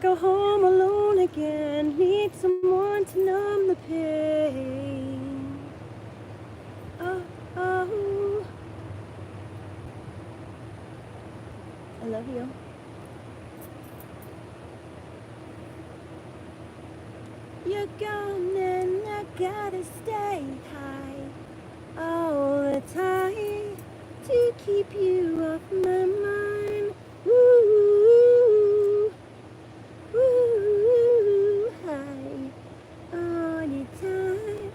go home alone again. Need someone to numb the pain. Oh, oh. I love you. You're gone and I gotta stay high all the time to keep you off my mind. Ooh, ooh, high all the time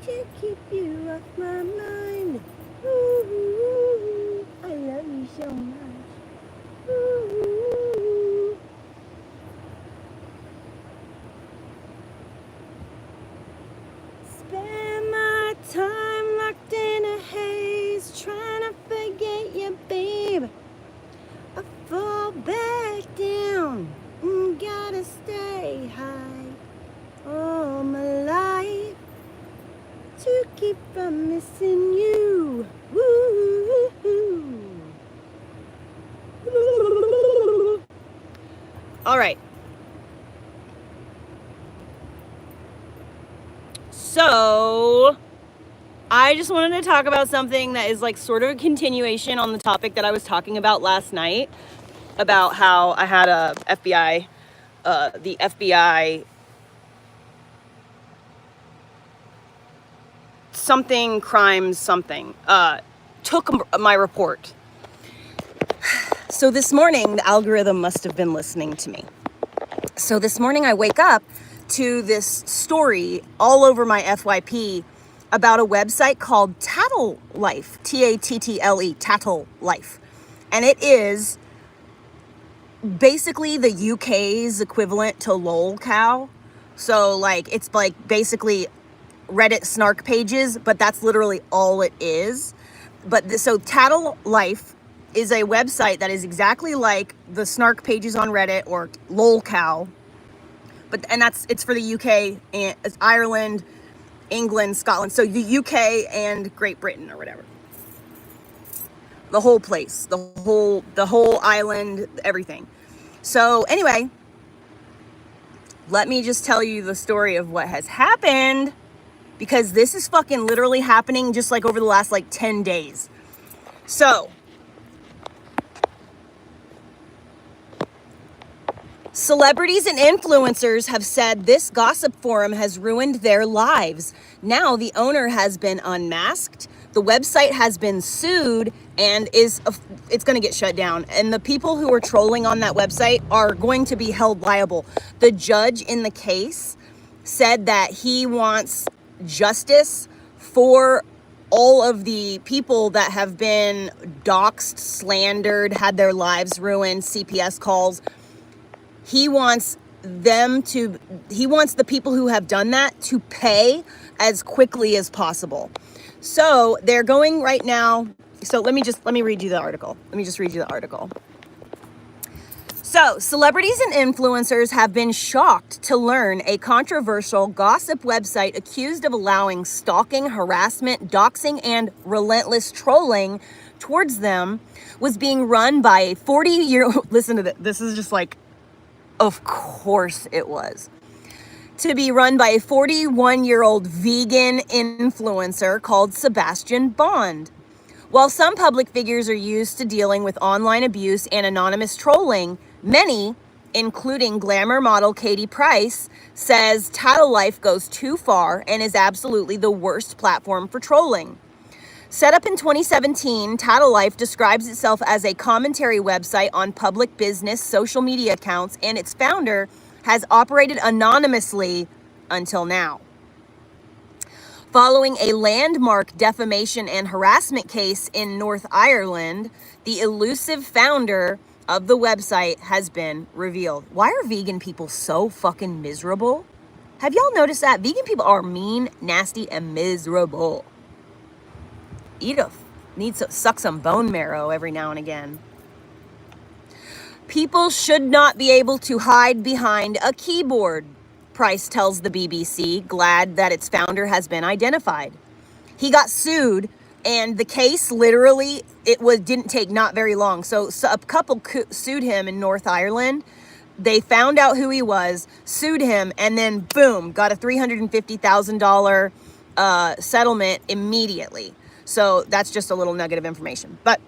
to keep you off my mind. Ooh, I love you so much. Ooh. Spend my time locked in a haze, trying to forget you, babe. I fall back down and gotta stay high all my life to keep from missing you. Woo-hoo-hoo. All right. So, I just wanted to talk about something that is like sort of a continuation on the topic that I was talking about last night, about how I had a FBI, the FBI something crimes something, took my report. So this morning, the algorithm must have been listening to me. So this morning I wake up to this story all over my FYP about a website called Tattle Life, Tattle, Tattle Life. And it is basically the UK's equivalent to lolcow. So like, it's like basically Reddit snark pages, but that's literally all it is. But so Tattle Life is a website that is exactly like the snark pages on Reddit or lolcow. And it's for the UK and Ireland, England, Scotland. So the UK and Great Britain or whatever. The whole place, the whole island, everything. So anyway, let me just tell you the story of what has happened, because this is fucking literally happening just like over the last like 10 days. So celebrities and influencers have said this gossip forum has ruined their lives. Now the owner has been unmasked, the website has been sued, and it's going to get shut down. And the people who are trolling on that website are going to be held liable. The judge in the case said that he wants justice for all of the people that have been doxxed, slandered, had their lives ruined, CPS calls. He wants the people who have done that to pay as quickly as possible. So they're going right now. So let me read you the article. So celebrities and influencers have been shocked to learn a controversial gossip website accused of allowing stalking, harassment, doxing, and relentless trolling towards them was being run by a 40-year-old, listen to this, this is just like, of course it was. To be run by a 41-year-old vegan influencer called Sebastian Bond. While some public figures are used to dealing with online abuse and anonymous trolling, many, including glamour model Katie Price, says Tattle Life goes too far and is absolutely the worst platform for trolling. Set up in 2017, Tattle Life describes itself as a commentary website on public business social media accounts, and its founder has operated anonymously until now. Following a landmark defamation and harassment case in North Ireland, the elusive founder of the website has been revealed. Why are vegan people so fucking miserable? Have y'all noticed that? Vegan people are mean, nasty, and miserable. Need to suck some bone marrow every now and again. People should not be able to hide behind a keyboard, Price tells the BBC, glad that its founder has been identified. He got sued, and the case literally, didn't take not very long. So a couple sued him in North Ireland They found out who he was, sued him, and then boom, got a $350,000 settlement immediately. So that's just a little nugget of information. But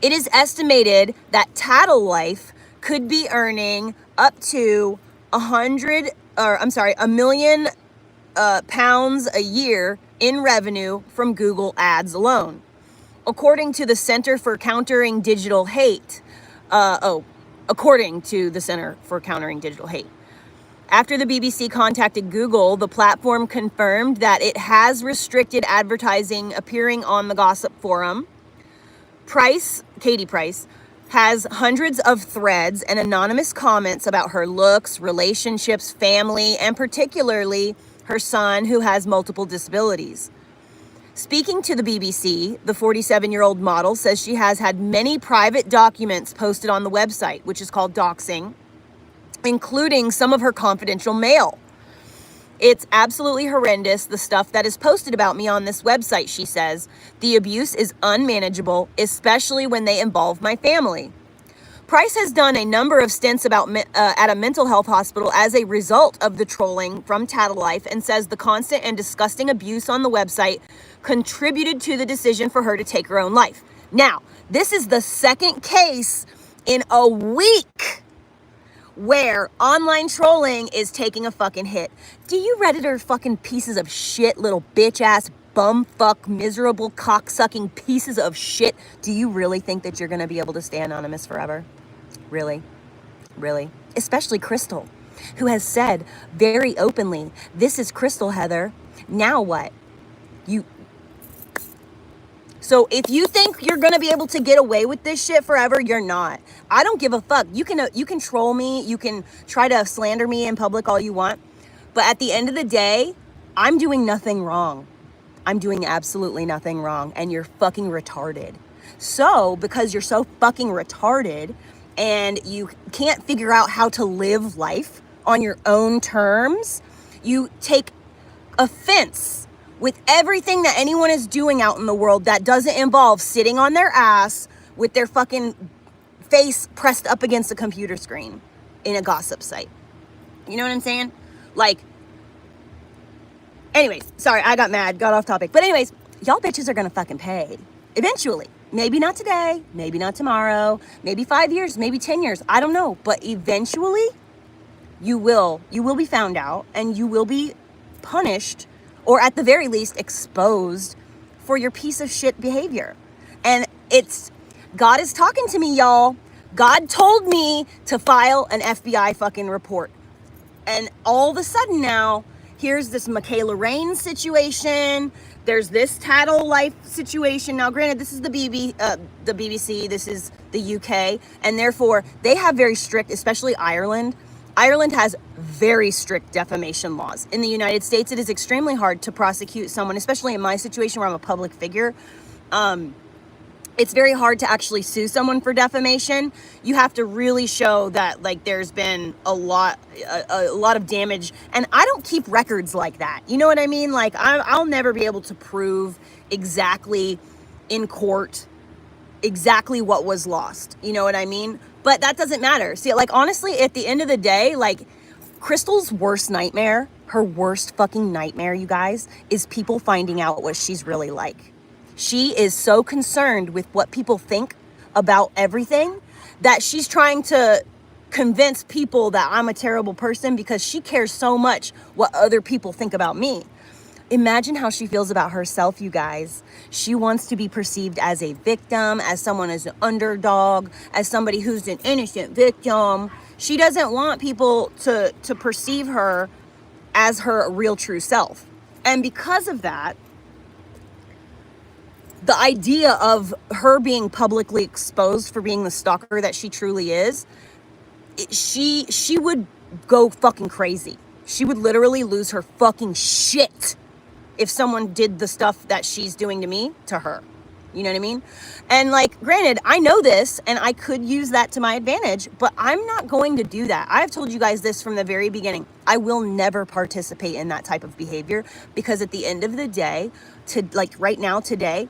it is estimated that Tattle Life could be earning up to a million pounds a year in revenue from Google ads alone. According to the Center for Countering Digital Hate, according to the Center for Countering Digital Hate. After the BBC contacted Google, the platform confirmed that it has restricted advertising appearing on the gossip forum. Katie Price, has hundreds of threads and anonymous comments about her looks, relationships, family, and particularly her son who has multiple disabilities. Speaking to the BBC, the 47-year-old model says she has had many private documents posted on the website, which is called doxing, including some of her confidential mail. It's absolutely horrendous, the stuff that is posted about me on this website, she says. The abuse is unmanageable, especially when they involve my family. Price has done a number of stints at a mental health hospital as a result of the trolling from Tattle Life, and says the constant and disgusting abuse on the website contributed to the decision for her to take her own life. Now, this is the second case in a week where online trolling is taking a fucking hit. Do you Redditor fucking pieces of shit, little bitch ass, bumfuck, miserable, cocksucking pieces of shit, do you really think that you're gonna be able to stay anonymous forever? Really? Really? Especially Crystal, who has said very openly, this is Crystal, Heather. Now what? So if you think you're gonna be able to get away with this shit forever, you're not. I don't give a fuck. You can troll me, you can try to slander me in public all you want, but at the end of the day, I'm doing nothing wrong. I'm doing absolutely nothing wrong, and you're fucking retarded. So because you're so fucking retarded and you can't figure out how to live life on your own terms, you take offense with everything that anyone is doing out in the world that doesn't involve sitting on their ass with their fucking face pressed up against a computer screen in a gossip site. You know what I'm saying? Like, anyways, sorry, I got mad, got off topic. But anyways, y'all bitches are gonna fucking pay. Eventually. Maybe not today, maybe not tomorrow, maybe 5 years, maybe 10 years. I don't know. But eventually, you will be found out and you will be punished, or at the very least exposed for your piece of shit behavior. And God is talking to me, y'all. God told me to file an FBI fucking report. And all of a sudden now, here's this Michaela Rain situation. There's this Tattle Life situation. Now, granted, this is the BBC, this is the UK, and therefore they have very strict, especially Ireland. Ireland has very strict defamation laws. In the United States, it is extremely hard to prosecute someone, especially in my situation where I'm a public figure. It's very hard to actually sue someone for defamation. You have to really show that, like, there's been a lot of damage, and I don't keep records like that. You know what I mean? Like, I'll never be able to prove exactly in court exactly what was lost. You know what I mean? But that doesn't matter. See, like, honestly, at the end of the day, like, Crystal's worst nightmare, her worst fucking nightmare, you guys, is people finding out what she's really like. She is so concerned with what people think about everything that she's trying to convince people that I'm a terrible person because she cares so much what other people think about me. Imagine how she feels about herself, you guys. She wants to be perceived as a victim, as someone as an underdog, as somebody who's an innocent victim. She doesn't want people to perceive her as her real true self. And because of that, the idea of her being publicly exposed for being the stalker that she truly is, she would go fucking crazy. She would literally lose her fucking shit if someone did the stuff that she's doing to me to her. You know what I mean? And, like, granted, I know this and I could use that to my advantage, but I'm not going to do that. I've told you guys this from the very beginning. I will never participate in that type of behavior because at the end of the day, right now, today,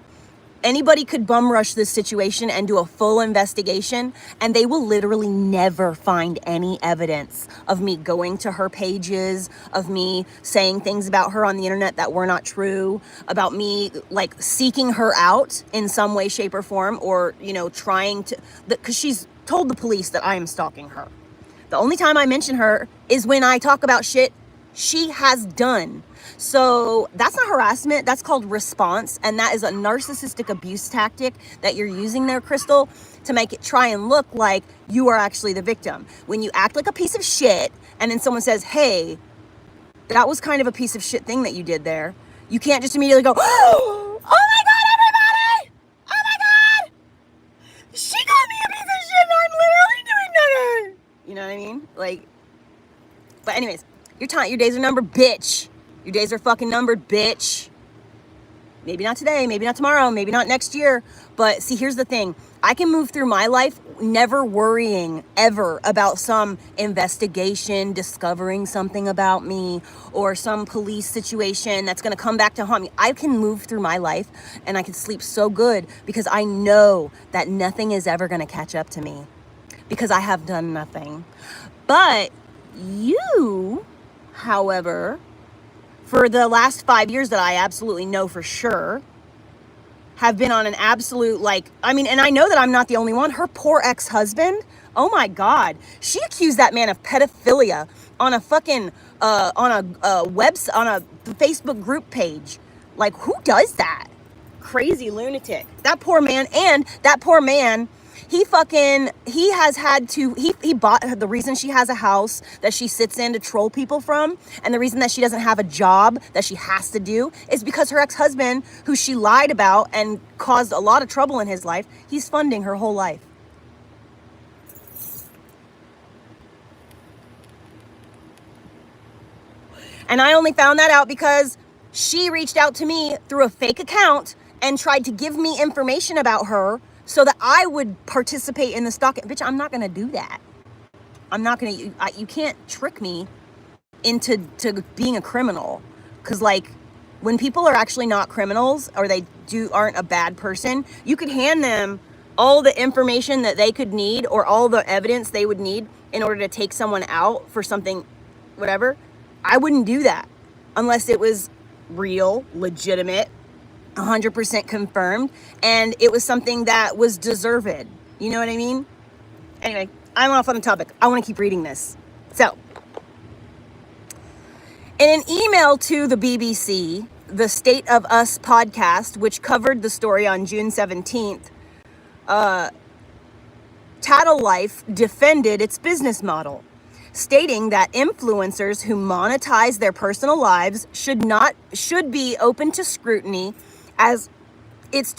Anybody could bum rush this situation and do a full investigation, and they will literally never find any evidence of me going to her pages, of me saying things about her on the internet that were not true, about me like seeking her out in some way, shape, or form, or, you know, trying to, because she's told the police that I am stalking her. The only time I mention her is when I talk about shit she has done. So that's not harassment, that's called response, and that is a narcissistic abuse tactic that you're using there, Crystal, to make it try and look like you are actually the victim. When you act like a piece of shit and then someone says, hey, that was kind of a piece of shit thing that you did there, you can't just immediately go, oh my God, everybody! Oh my God! She called me a piece of shit and I'm literally doing nothing! You know what I mean? Like, but anyways, your days are numbered, bitch. Your days are fucking numbered, bitch. Maybe not today, maybe not tomorrow, maybe not next year. But see, here's the thing. I can move through my life never worrying ever about some investigation, discovering something about me, or some police situation that's gonna come back to haunt me. I can move through my life and I can sleep so good because I know that nothing is ever gonna catch up to me because I have done nothing. But you, however, for the last 5 years that I absolutely know for sure, have been on an absolute, like, I mean, and I know that I'm not the only one. Her poor ex-husband, oh my God. She accused that man of pedophilia on a fucking, on a Facebook group page. Like, who does that? Crazy lunatic. That poor man, he has had to, he bought, the reason she has a house that she sits in to troll people from, and the reason that she doesn't have a job that she has to do is because her ex-husband, who she lied about and caused a lot of trouble in his life, he's funding her whole life. And I only found that out because she reached out to me through a fake account and tried to give me information about her so that I would participate in the stalking. Bitch, I'm not gonna do that. I'm not gonna, you can't trick me into being a criminal. Cause like, when people are actually not criminals or they aren't a bad person, you could hand them all the information that they could need or all the evidence they would need in order to take someone out for something, whatever. I wouldn't do that unless it was real, legitimate, 100% confirmed, and it was something that was deserved. You know what I mean? Anyway, I'm off on the topic. I want to keep reading this. So, in an email to the BBC, the State of Us podcast, which covered the story on June 17th, Tattle Life defended its business model, stating that influencers who monetize their personal lives should be open to scrutiny as it's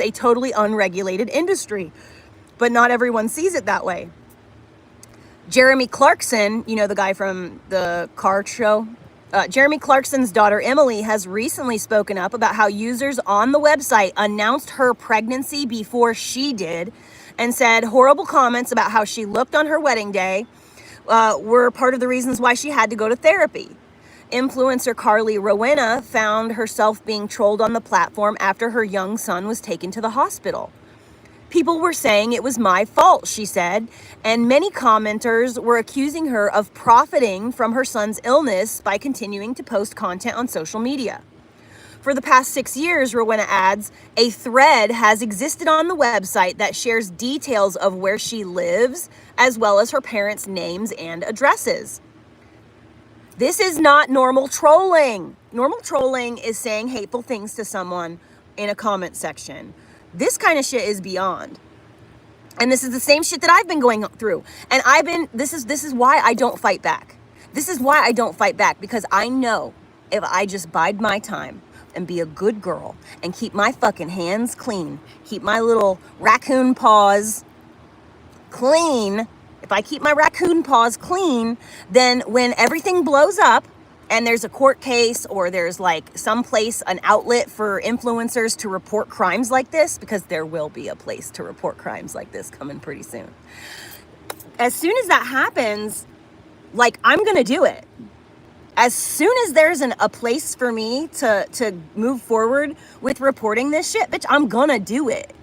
a totally unregulated industry. But not everyone sees it that way. Jeremy Clarkson, you know, the guy from the car show, Jeremy Clarkson's daughter Emily has recently spoken up about how users on the website announced her pregnancy before she did and said horrible comments about how she looked on her wedding day were part of the reasons why she had to go to therapy. Influencer Carly Rowena found herself being trolled on the platform after her young son was taken to the hospital. People were saying it was my fault, she said, and many commenters were accusing her of profiting from her son's illness by continuing to post content on social media. For the past 6 years, Rowena adds, a thread has existed on the website that shares details of where she lives, as well as her parents' names and addresses. This is not normal trolling. Normal trolling is saying hateful things to someone in a comment section. This kind of shit is beyond. And this is the same shit that I've been going through. And this is why I don't fight back. This is why I don't fight back, because I know if I just bide my time and be a good girl and keep my fucking hands clean, keep my little raccoon paws clean, if I keep my raccoon paws clean, then when everything blows up and there's a court case or there's like someplace, an outlet for influencers to report crimes like this, because there will be a place to report crimes like this coming pretty soon. As soon as that happens, like, I'm gonna do it. as soon as there's a place for me to move forward with reporting this shit, bitch, I'm gonna do it.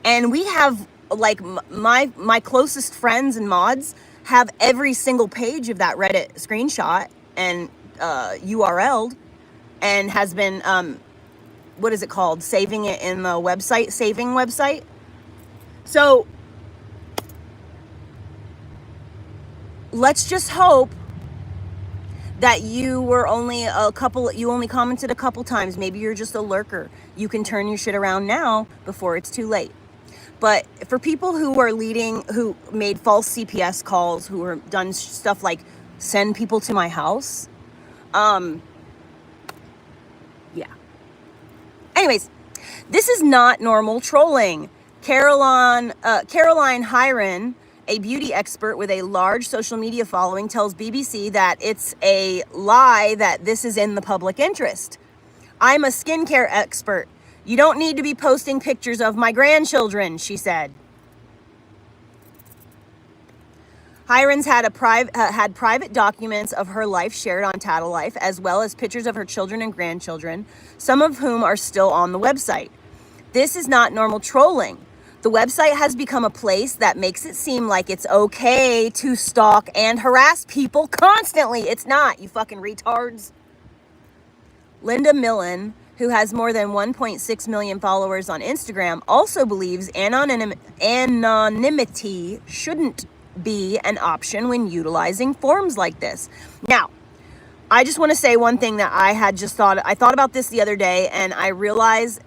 And we have, like, my closest friends and mods have every single page of that Reddit screenshot and URL'd, and has been, what is it called? Saving it in the website, saving website. So let's just hope that you only commented a couple times. Maybe you're just a lurker. You can turn your shit around now before it's too late. But for people who made false CPS calls, who are done stuff like send people to my house, yeah. Anyways, this is not normal trolling. Caroline Hyren, a beauty expert with a large social media following, tells BBC that it's a lie that this is in the public interest. I'm a skincare expert. You don't need to be posting pictures of my grandchildren, she said. Hyren's had private documents of her life shared on Tattle Life, as well as pictures of her children and grandchildren, some of whom are still on the website. This is not normal trolling. The website has become a place that makes it seem like it's okay to stalk and harass people constantly. It's not, you fucking retards. Linda Millen, who has more than 1.6 million followers on Instagram, also believes anonymity shouldn't be an option when utilizing forums like this. Now, I just want to say one thing that I thought about this the other day, and I realized,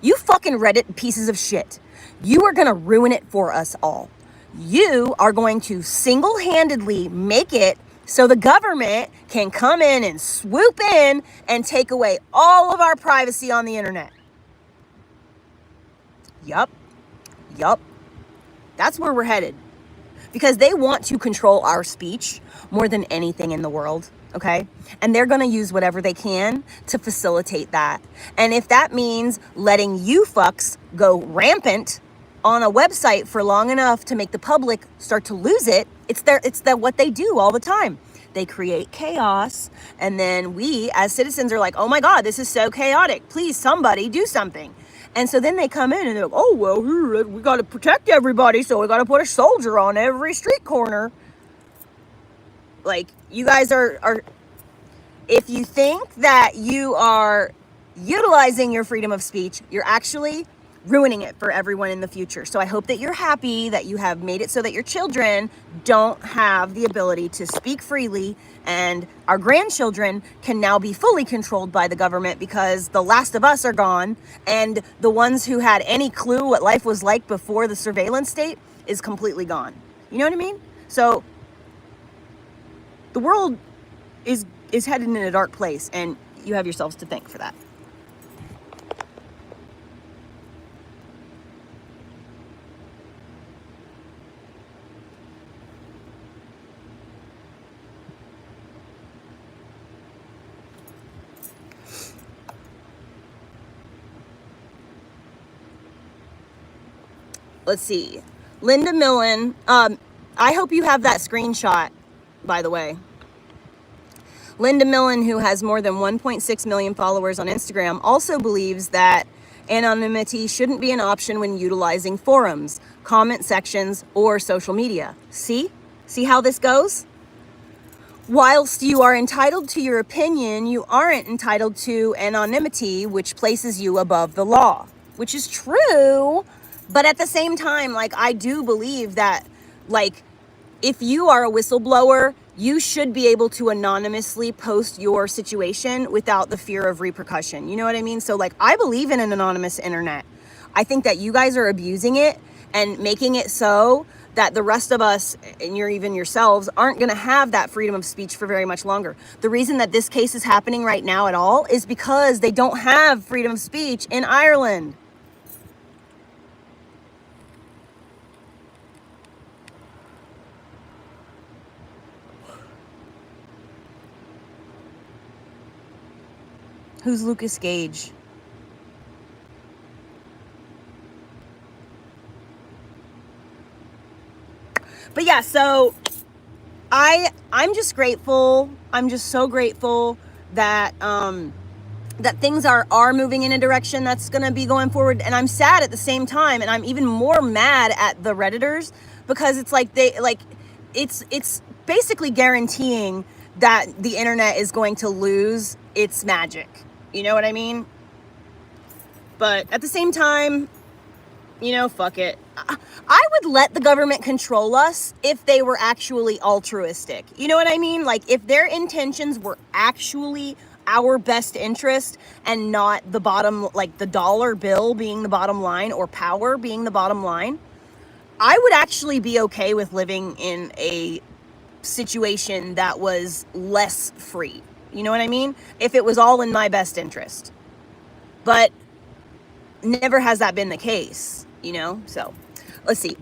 you fucking Reddit pieces of shit. You are going to ruin it for us all. You are going to single-handedly make it so the government can come in and swoop in and take away all of our privacy on the internet. Yup. That's where we're headed. Because they want to control our speech more than anything in the world, okay? And they're going to use whatever they can to facilitate that. And if that means letting you fucks go rampant on a website for long enough to make the public start to lose it, it's what they do all the time. They create chaos, and then we as citizens are like, oh my God, this is so chaotic. Please, somebody do something. And so then they come in and they're like, oh, well, we got to protect everybody, so we got to put a soldier on every street corner. Like, you guys are, if you think that you are utilizing your freedom of speech, you're actually ruining it for everyone in the future. So I hope that you're happy that you have made it so that your children don't have the ability to speak freely, and our grandchildren can now be fully controlled by the government because the last of us are gone, and the ones who had any clue what life was like before the surveillance state is completely gone. You know what I mean? So the world is headed in a dark place, and you have yourselves to thank for that. Let's see. Linda Millen, I hope you have that screenshot, by the way. Linda Millen, who has more than 1.6 million followers on Instagram, also believes that anonymity shouldn't be an option when utilizing forums, comment sections, or social media. See? See how this goes? Whilst you are entitled to your opinion, you aren't entitled to anonymity, which places you above the law, which is true. But at the same time, like, I do believe that, like, if you are a whistleblower, you should be able to anonymously post your situation without the fear of repercussion. You know what I mean? So, like, I believe in an anonymous internet. I think that you guys are abusing it and making it so that the rest of us, and even yourselves, aren't going to have that freedom of speech for very much longer. The reason that this case is happening right now at all is because they don't have freedom of speech in Ireland. Who's Lucas Gage? But yeah, so I'm just grateful. I'm just so grateful that that things are moving in a direction that's going to be going forward. And I'm sad at the same time, and I'm even more mad at the Redditors, because it's like it's basically guaranteeing that the internet is going to lose its magic. You know what I mean? But at the same time, fuck it. I would let the government control us if they were actually altruistic. You know what I mean? Like, if their intentions were actually our best interest and not the bottom, like the dollar bill being the bottom line or power being the bottom line, I would actually be okay with living in a situation that was less free. You know what I mean? If it was all in my best interest. But never has that been the case, So, let's see.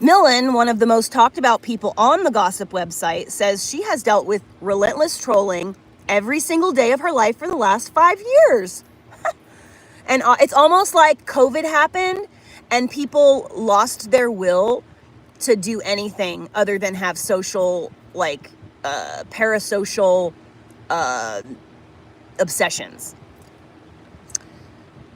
Millen, one of the most talked about people on the gossip website, says she has dealt with relentless trolling every single day of her life for the last 5 years. And it's almost like COVID happened and people lost their will to do anything other than have social, parasocial obsessions.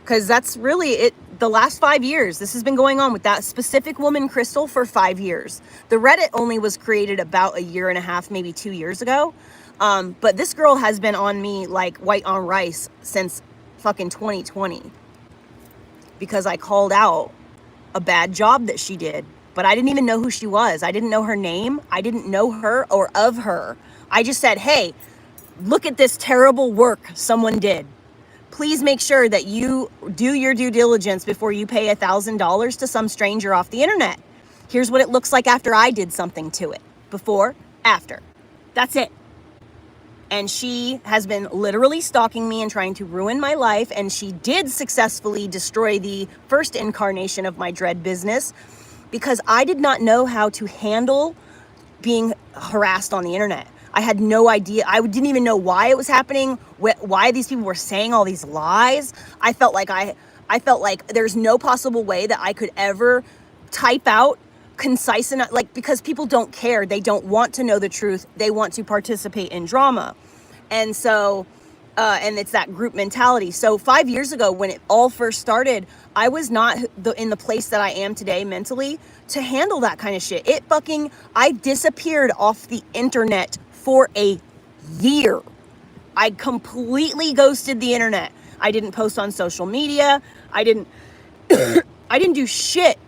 Because that's really it. The last 5 years, this has been going on with that specific woman, Crystal, for 5 years. The Reddit only was created about a year and a half, maybe 2 years ago. But this girl has been on me like white on rice since fucking 2020. Because I called out a bad job that she did. But I didn't even know who she was. I didn't know her name. I didn't know her or of her. I just said, hey, look at this terrible work someone did. Please make sure that you do your due diligence before you pay $1,000 to some stranger off the internet. Here's what it looks like after I did something to it. Before, after. That's it. And she has been literally stalking me and trying to ruin my life. And she did successfully destroy the first incarnation of my dread business because I did not know how to handle being harassed on the internet. I had no idea. I didn't even know why it was happening, why these people were saying all these lies. I felt like there's no possible way that I could ever type out concise enough, because people don't care. They don't want to know the truth. They want to participate in drama. And so, and it's that group mentality. So 5 years ago, when it all first started, I was not in the place that I am today mentally to handle that kind of shit. I disappeared off the internet for a year. I completely ghosted the internet. I didn't post on social media. I didn't do shit.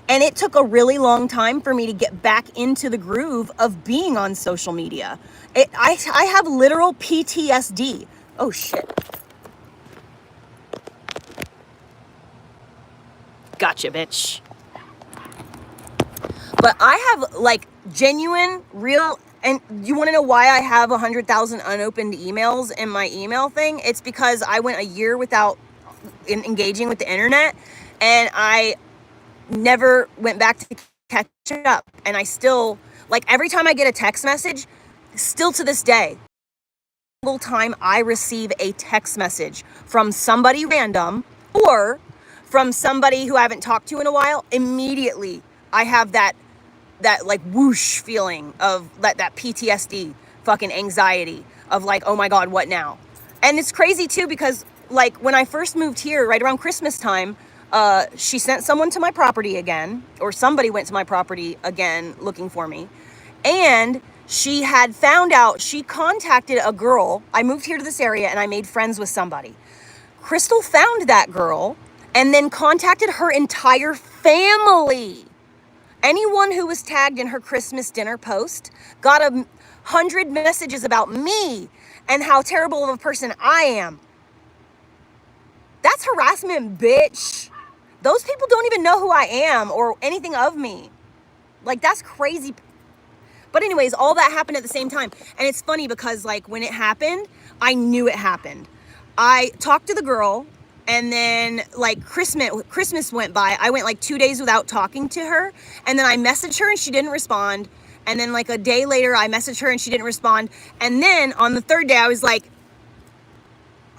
And it took a really long time for me to get back into the groove of being on social media. I have literal PTSD. Oh shit. Gotcha, bitch. But I have genuine, real, and you want to know why I have 100,000 unopened emails in my email thing? It's because I went a year without engaging with the internet, and I never went back to catch up. And I still, every time I get a text message, still to this day, every time I receive a text message from somebody random or from somebody who I haven't talked to in a while, immediately I have that whoosh feeling of that PTSD, fucking anxiety of oh my God, what now? And it's crazy too, because when I first moved here, right around Christmas time, she sent someone to my property again, or somebody went to my property again looking for me. And she had found out, she contacted a girl. I moved here to this area and I made friends with somebody. Crystal found that girl and then contacted her entire family. Anyone who was tagged in her Christmas dinner post got 100 messages about me and how terrible of a person I am. That's harassment, bitch. Those people don't even know who I am or anything of me. That's crazy. But anyways, all that happened at the same time. And it's funny because when it happened, I knew it happened. I talked to the girl, and then Christmas went by. I went 2 days without talking to her. And then I messaged her and she didn't respond. And then a day later, I messaged her and she didn't respond. And then on the third day, I was like,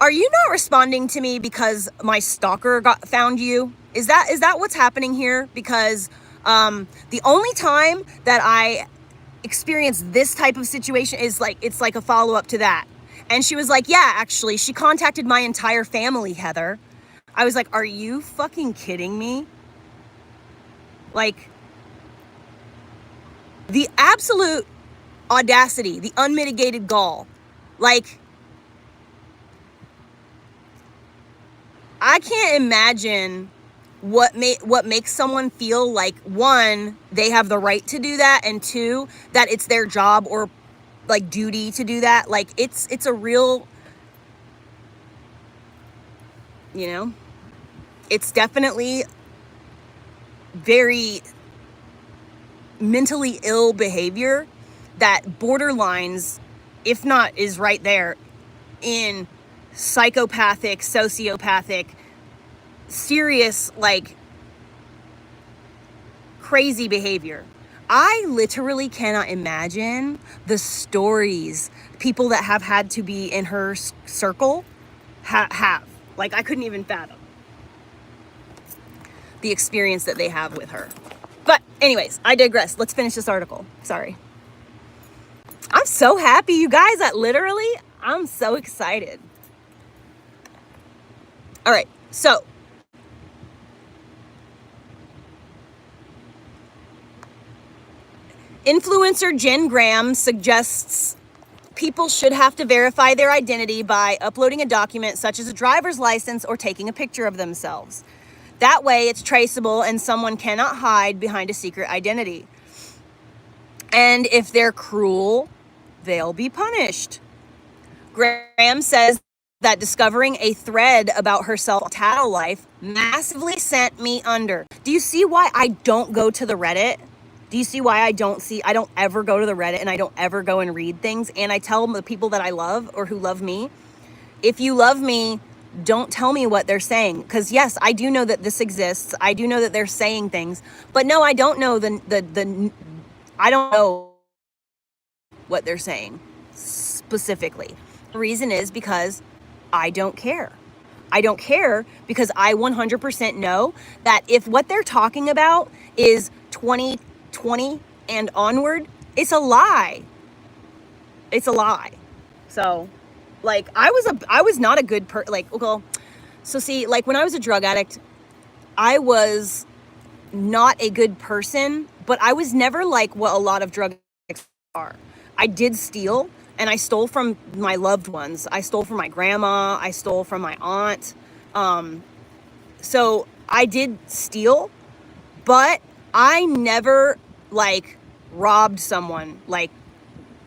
are you not responding to me because my stalker found you? Is that what's happening here? Because the only time that I experienced this type of situation is like, it's like a follow-up to that. And she was like, yeah, actually, she contacted my entire family, Heather. I was like, are you fucking kidding me? Like, the absolute audacity, the unmitigated gall. Like, I can't imagine what makes someone feel like, one, they have the right to do that, and two, that it's their job or like duty to do that. Like, it's a real, you know, it's definitely very mentally ill behavior that borderlines, if not is right there in psychopathic, sociopathic, serious, like crazy behavior. I literally cannot imagine the stories people that have had to be in her circle have. Like, I couldn't even fathom the experience that they have with her. But anyways, I digress. Let's finish this article. Sorry. I'm so happy, you guys, that literally, I'm so excited. All right, so influencer Jen Graham suggests people should have to verify their identity by uploading a document such as a driver's license or taking a picture of themselves. That way it's traceable and someone cannot hide behind a secret identity. And if they're cruel, they'll be punished. Graham says that discovering a thread about herself on Tattle Life massively sent me under. Do you see why I don't go to the Reddit? Do you see why I don't ever go to the Reddit and I don't ever go and read things? And I tell the people that I love or who love me, if you love me, don't tell me what they're saying. Because yes, I do know that this exists. I do know that they're saying things. But no, I don't know I don't know what they're saying specifically. The reason is because I don't care. I don't care because I 100% know that if what they're talking about is 2020 and onward, it's a lie. It's a lie. So, like, I was not a good so see, like, when I was a drug addict, I was not a good person, but I was never like what a lot of drug addicts are. I did steal, and I stole from my loved ones. I stole from my grandma. I stole from my aunt. So I did steal, but I never, like, robbed someone, like,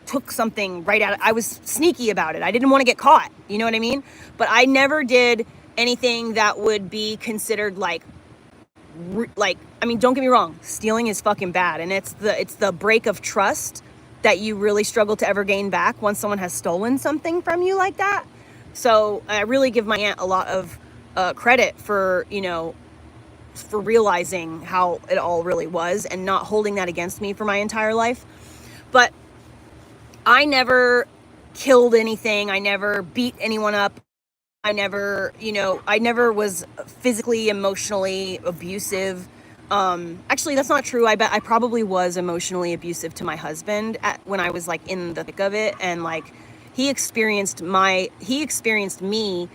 took something right out. I was sneaky about it. I didn't want to get caught. You know what I mean? But I never did anything that would be considered like, I mean, don't get me wrong. Stealing is fucking bad. And it's the break of trust that you really struggle to ever gain back once someone has stolen something from you like that. So I really give my aunt a lot of credit for, for realizing how it all really was and not holding that against me for my entire life. But I never killed anything. I never beat anyone up. I never was physically, emotionally abusive. Actually, that's not true. I bet I probably was emotionally abusive to my husband when I was, like, in the thick of it. And, like, he experienced me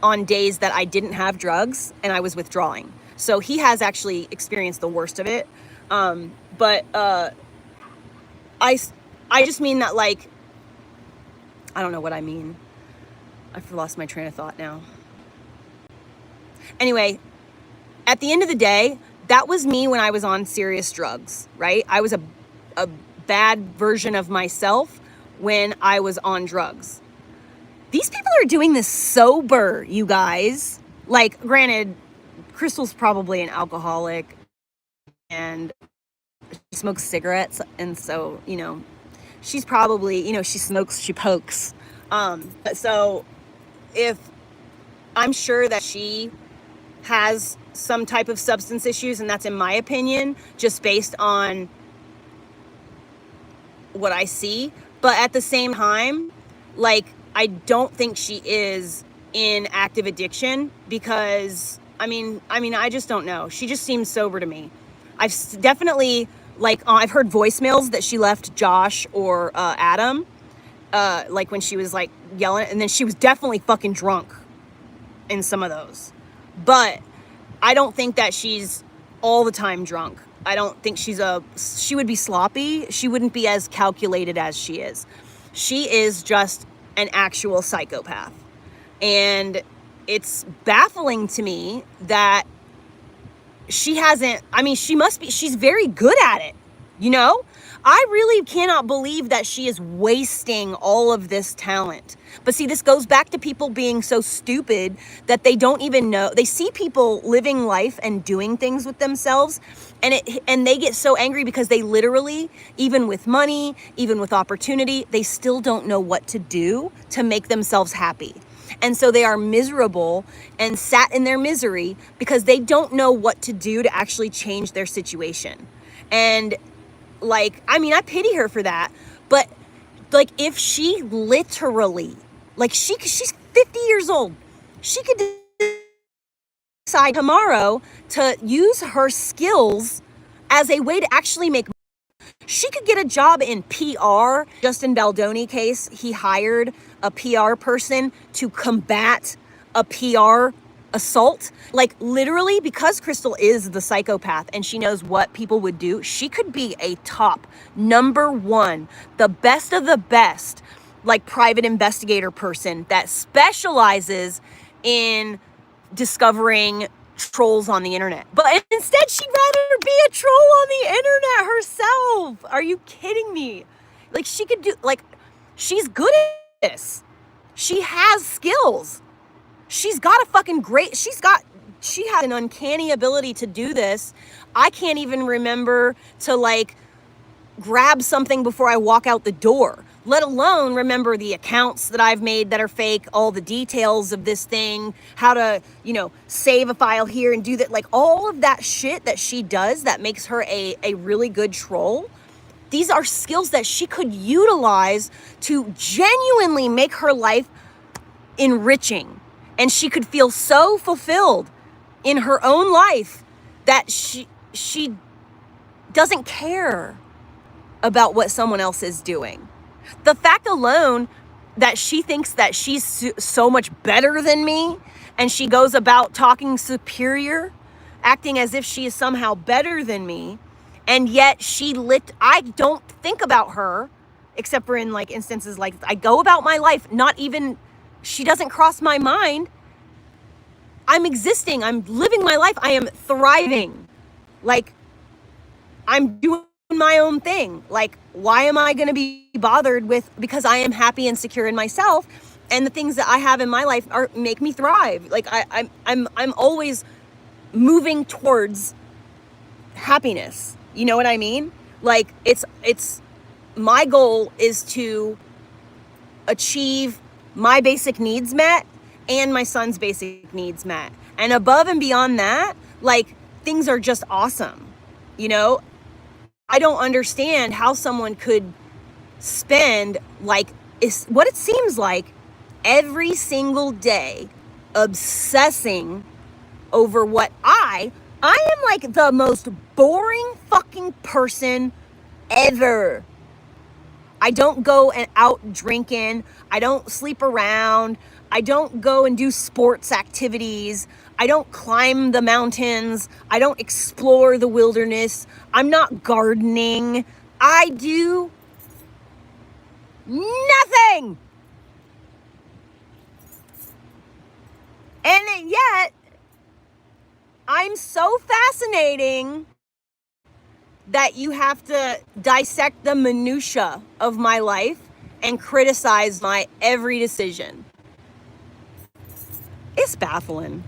on days that I didn't have drugs and I was withdrawing. So he has actually experienced the worst of it. But I just mean that, like, I don't know what I mean. I've lost my train of thought now. Anyway, at the end of the day, that was me when I was on serious drugs, right? I was a bad version of myself when I was on drugs. These people are doing this sober, you guys. Like, granted, Crystal's probably an alcoholic and she smokes cigarettes, and so, she's probably, she smokes, she pokes. So if I'm sure that she has some type of substance issues, and that's in my opinion, just based on what I see. But at the same time, like, I don't think she is in active addiction because, I mean, I just don't know. She just seems sober to me. I've definitely Like, I've heard voicemails that she left Josh or Adam, like when she was like yelling, and then she was definitely fucking drunk in some of those. But I don't think that she's all the time drunk. I don't think she would be sloppy. She wouldn't be as calculated as she is. She is just an actual psychopath. And it's baffling to me that she hasn't, I mean, she's very good at it, you know? I really cannot believe that she is wasting all of this talent. But see, this goes back to people being so stupid that they don't even know. They see people living life and doing things with themselves, and they get so angry because they literally, even with money, even with opportunity, they still don't know what to do to make themselves happy. And so they are miserable and sat in their misery because they don't know what to do to actually change their situation. And like, I mean, I pity her for that, but like, if she literally, like, she's 50 years old, she could decide tomorrow to use her skills as a way to actually make money. She could get a job in PR. Justin Baldoni case, he hired a PR person to combat a PR assault. Like, literally, because Crystal is the psychopath and she knows what people would do, she could be a top #1, the best of the best, like, private investigator person that specializes in discovering trolls on the internet. But instead, she'd rather be a troll on the internet herself. Are you kidding me? Like, she could do, like, she's good at this. She has skills. She's got a fucking great, she has an uncanny ability to do this. I can't even remember to, like, grab something before I walk out the door, let alone remember the accounts that I've made that are fake, all the details of this thing, how to, you know, save a file here and do that. Like, all of that shit that she does that makes her a really good troll. These are skills that she could utilize to genuinely make her life enriching. And she could feel so fulfilled in her own life that she doesn't care about what someone else is doing. The fact alone that she thinks that she's so much better than me, and she goes about talking superior, acting as if she is somehow better than me, and yet I don't think about her, except for in, like, instances like, I go about my life, not even, she doesn't cross my mind. I'm existing, I'm living my life, I am thriving. Like, I'm doing my own thing. Like, why am I going to be bothered with, because I am happy and secure in myself, and the things that I have in my life make me thrive. Like, I'm always moving towards happiness. You know what I mean? Like, it's my goal is to achieve my basic needs met and my son's basic needs met. And above and beyond that, like, things are just awesome. You know, I don't understand how someone could spend, like, what it seems like every single day obsessing over what I am, like, the most boring fucking person ever. I don't go and out drinking. I don't sleep around. I don't go and do sports activities. I don't climb the mountains. I don't explore the wilderness. I'm not gardening. I do nothing. And yet, I'm so fascinating that you have to dissect the minutia of my life and criticize my every decision. It's baffling.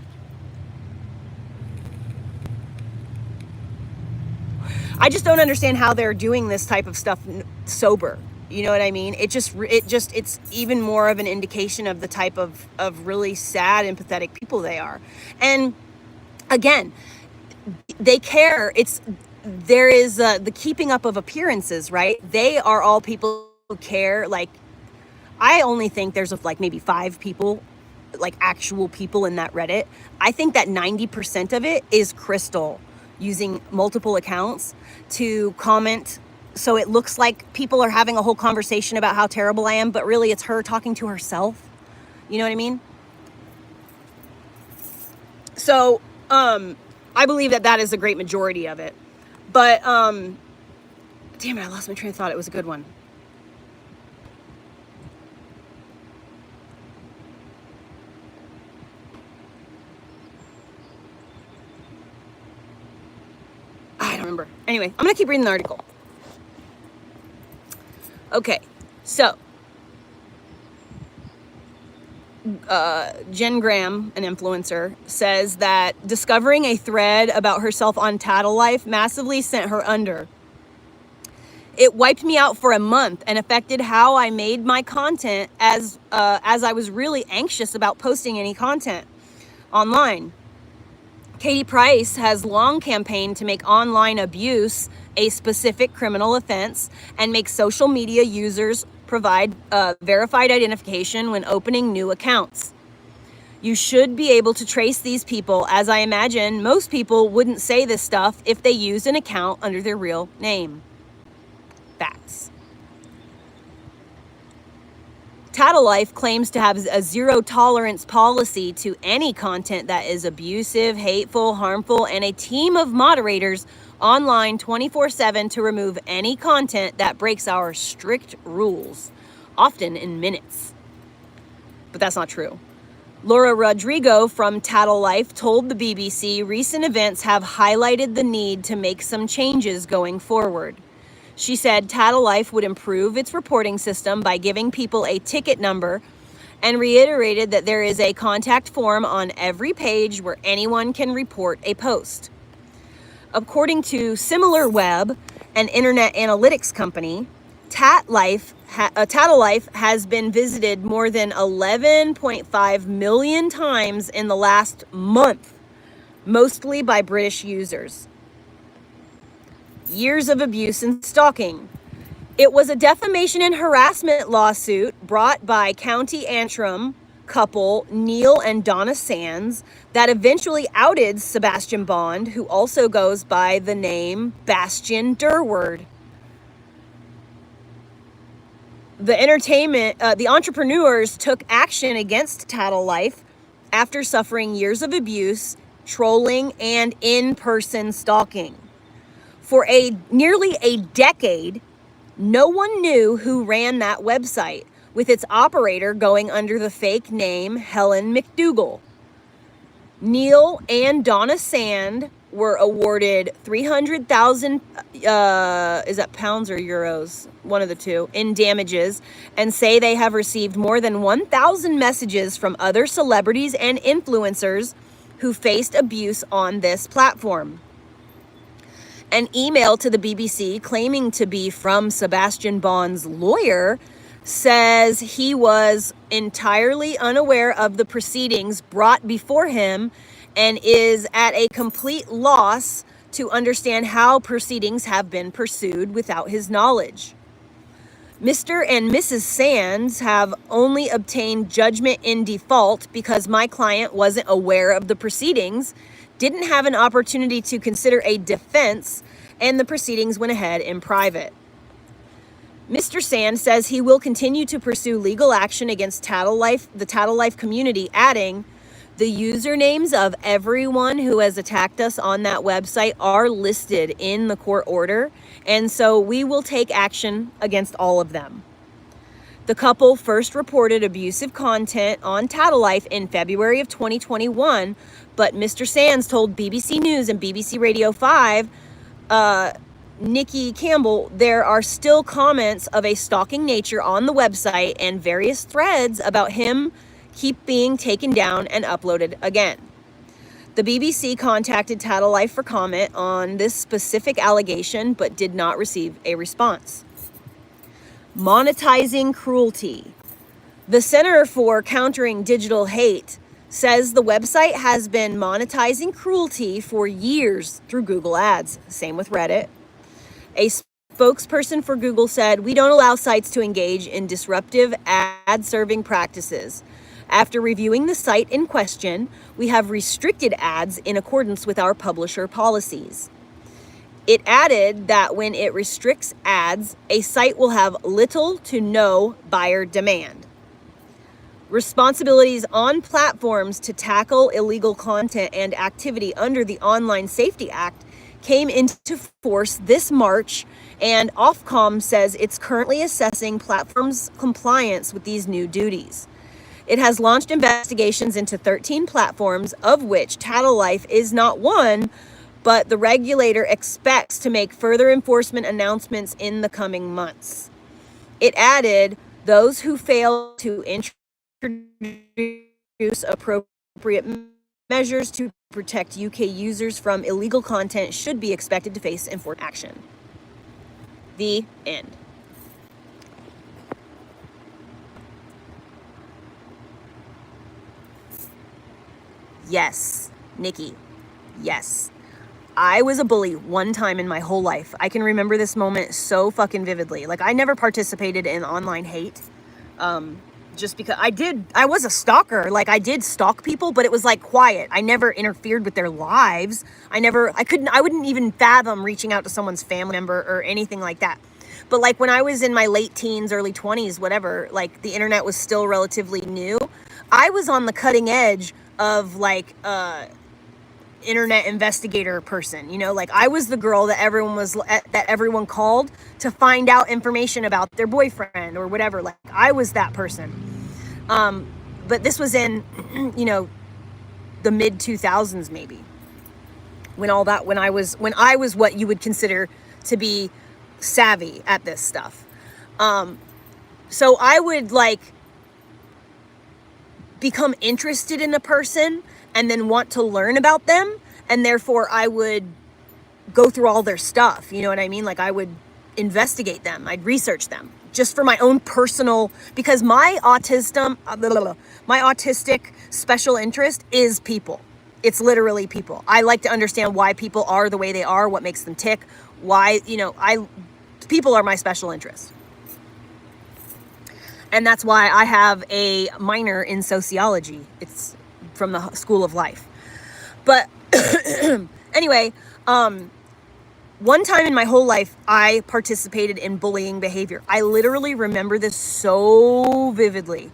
I just don't understand how they're doing this type of stuff sober. You know what I mean? It's even more of an indication of the type of really sad and pathetic people they are. And again, they care. There is the keeping up of appearances, right? They are all people who care. Like, I only think there's like maybe 5 people, like actual people in that Reddit. I think that 90% of it is Crystal using multiple accounts to comment. So it looks like people are having a whole conversation about how terrible I am, but really it's her talking to herself. You know what I mean? So, I believe that that is a great majority of it. But, damn it, I lost my train of thought. It was a good one. I don't remember. Anyway, I'm going to keep reading the article. Okay, so Jen Graham, an influencer, says that discovering a thread about herself on Tattle Life massively sent her under. It wiped me out for a month and affected how I made my content as I was really anxious about posting any content online. Katie Price has long campaigned to make online abuse a specific criminal offense and make social media users provide verified identification when opening new accounts. You should be able to trace these people, as I imagine most people wouldn't say this stuff if they used an account under their real name. Facts. Tattle Life claims to have a zero tolerance policy to any content that is abusive, hateful, harmful, and a team of moderators online 24/7 to remove any content that breaks our strict rules, often in minutes. But that's not true. Laura Rodrigo from Tattle Life told the BBC recent events have highlighted the need to make some changes going forward. She said Tattle Life would improve its reporting system by giving people a ticket number and reiterated that there is a contact form on every page where anyone can report a post. According to SimilarWeb, an internet analytics company, Tattle Life has been visited more than 11.5 million times in the last month, mostly by British users. Years of abuse and stalking. It was a defamation and harassment lawsuit brought by County Antrim couple Neil and Donna Sands that eventually outed Sebastian Bond, who also goes by the name Bastian Durward. The entrepreneurs took action against Tattle Life after suffering years of abuse, trolling, and in-person stalking. For nearly a decade, no one knew who ran that website, with its operator going under the fake name Helen McDougall. Neil and Donna Sand were awarded 300,000, is that pounds or euros? One of the two, in damages, and say they have received more than 1,000 messages from other celebrities and influencers who faced abuse on this platform. An email to the BBC claiming to be from Sebastian Bond's lawyer says he was entirely unaware of the proceedings brought before him and is at a complete loss to understand how proceedings have been pursued without his knowledge. Mr. and Mrs. Sands have only obtained judgment in default because my client wasn't aware of the proceedings, didn't have an opportunity to consider a defense, and the proceedings went ahead in private. Mr. Sand says he will continue to pursue legal action against the Tattle Life community, adding, the usernames of everyone who has attacked us on that website are listed in the court order, and so we will take action against all of them. The couple first reported abusive content on Tattle Life in February of 2021, but Mr. Sands told BBC News and BBC Radio 5, Nikki Campbell, there are still comments of a stalking nature on the website and various threads about him keep being taken down and uploaded again. The BBC contacted Tattle Life for comment on this specific allegation, but did not receive a response. Monetizing cruelty. The Center for Countering Digital Hate says the website has been monetizing cruelty for years through Google Ads. Same with Reddit. A spokesperson for Google said, we don't allow sites to engage in disruptive ad-serving practices. After reviewing the site in question, we have restricted ads in accordance with our publisher policies. It added that when it restricts ads, a site will have little to no buyer demand. Responsibilities on platforms to tackle illegal content and activity under the Online Safety Act came into force this March, and Ofcom says it's currently assessing platforms' compliance with these new duties. It has launched investigations into 13 platforms, of which Tattle Life is not one, but the regulator expects to make further enforcement announcements in the coming months. It added, those who fail to introduce appropriate measures to protect UK users from illegal content should be expected to face enforcement action. The end. Yes, Nikki, yes. I was a bully one time in my whole life. I can remember this moment so fucking vividly. Like, I never participated in online hate. Just because I was a stalker. Like, I did stalk people, but it was like quiet. I never interfered with their lives. I wouldn't even fathom reaching out to someone's family member or anything like that. But like when I was in my late teens, early 20s, whatever, like the internet was still relatively new. I was on the cutting edge of like, internet investigator person, you know, like I was the girl that everyone called to find out information about their boyfriend or whatever. Like I was that person. But this was in, you know, the mid 2000s maybe, when I was what you would consider to be savvy at this stuff. So I would like become interested in a person and then want to learn about them, and therefore I would go through all their stuff, you know what I mean? Like I would investigate them, I'd research them, just for my own personal, because my autistic special interest is people. It's literally people. I like to understand why people are the way they are, what makes them tick, why, you know, people are my special interest. And that's why I have a minor in sociology. It's from the School of Life. But anyway, one time in my whole life, I participated in bullying behavior. I literally remember this so vividly.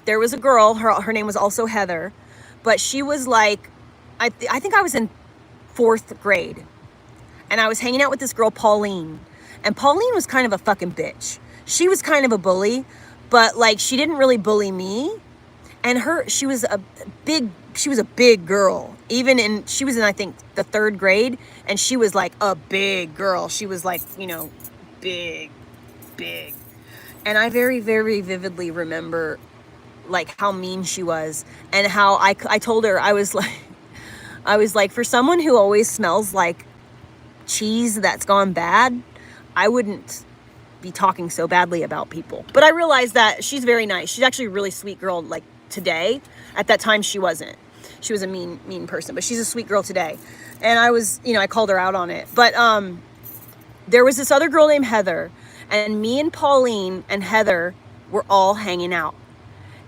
There was a girl, her name was also Heather, but she was like, I think I was in 4th grade, and I was hanging out with this girl, Pauline, and Pauline was kind of a fucking bitch. She was kind of a bully, but like she didn't really bully me. And she was a big girl. She was in, I think, the 3rd grade, and she was like a big girl. She was like, you know, big. And I very, very vividly remember like how mean she was, and how I told her, I was like, for someone who always smells like cheese that's gone bad, I wouldn't be talking so badly about people. But I realized that she's very nice. She's actually a really sweet girl, like today. At that time she wasn't. She was a mean person, but she's a sweet girl today. And I was, you know, I called her out on it. But there was this other girl named Heather, and me and Pauline and Heather were all hanging out.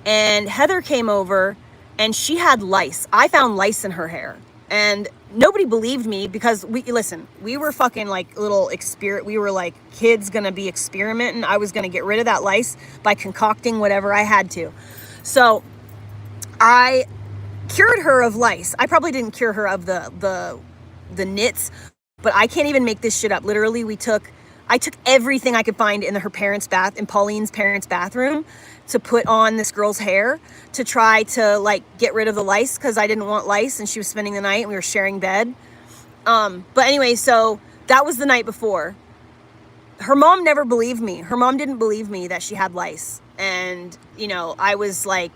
And Heather came over and she had lice. I found lice in her hair. And nobody believed me because we were fucking like we were like kids gonna be experimenting. I was gonna get rid of that lice by concocting whatever I had to. So I cured her of lice. I probably didn't cure her of the nits, but I can't even make this shit up. Literally, I took everything I could find in in Pauline's parents' bathroom to put on this girl's hair to try to like get rid of the lice, because I didn't want lice, and she was spending the night and we were sharing bed. But anyway, so that was the night before. Her mom never believed me. Her mom didn't believe me that she had lice. And, you know, I was like,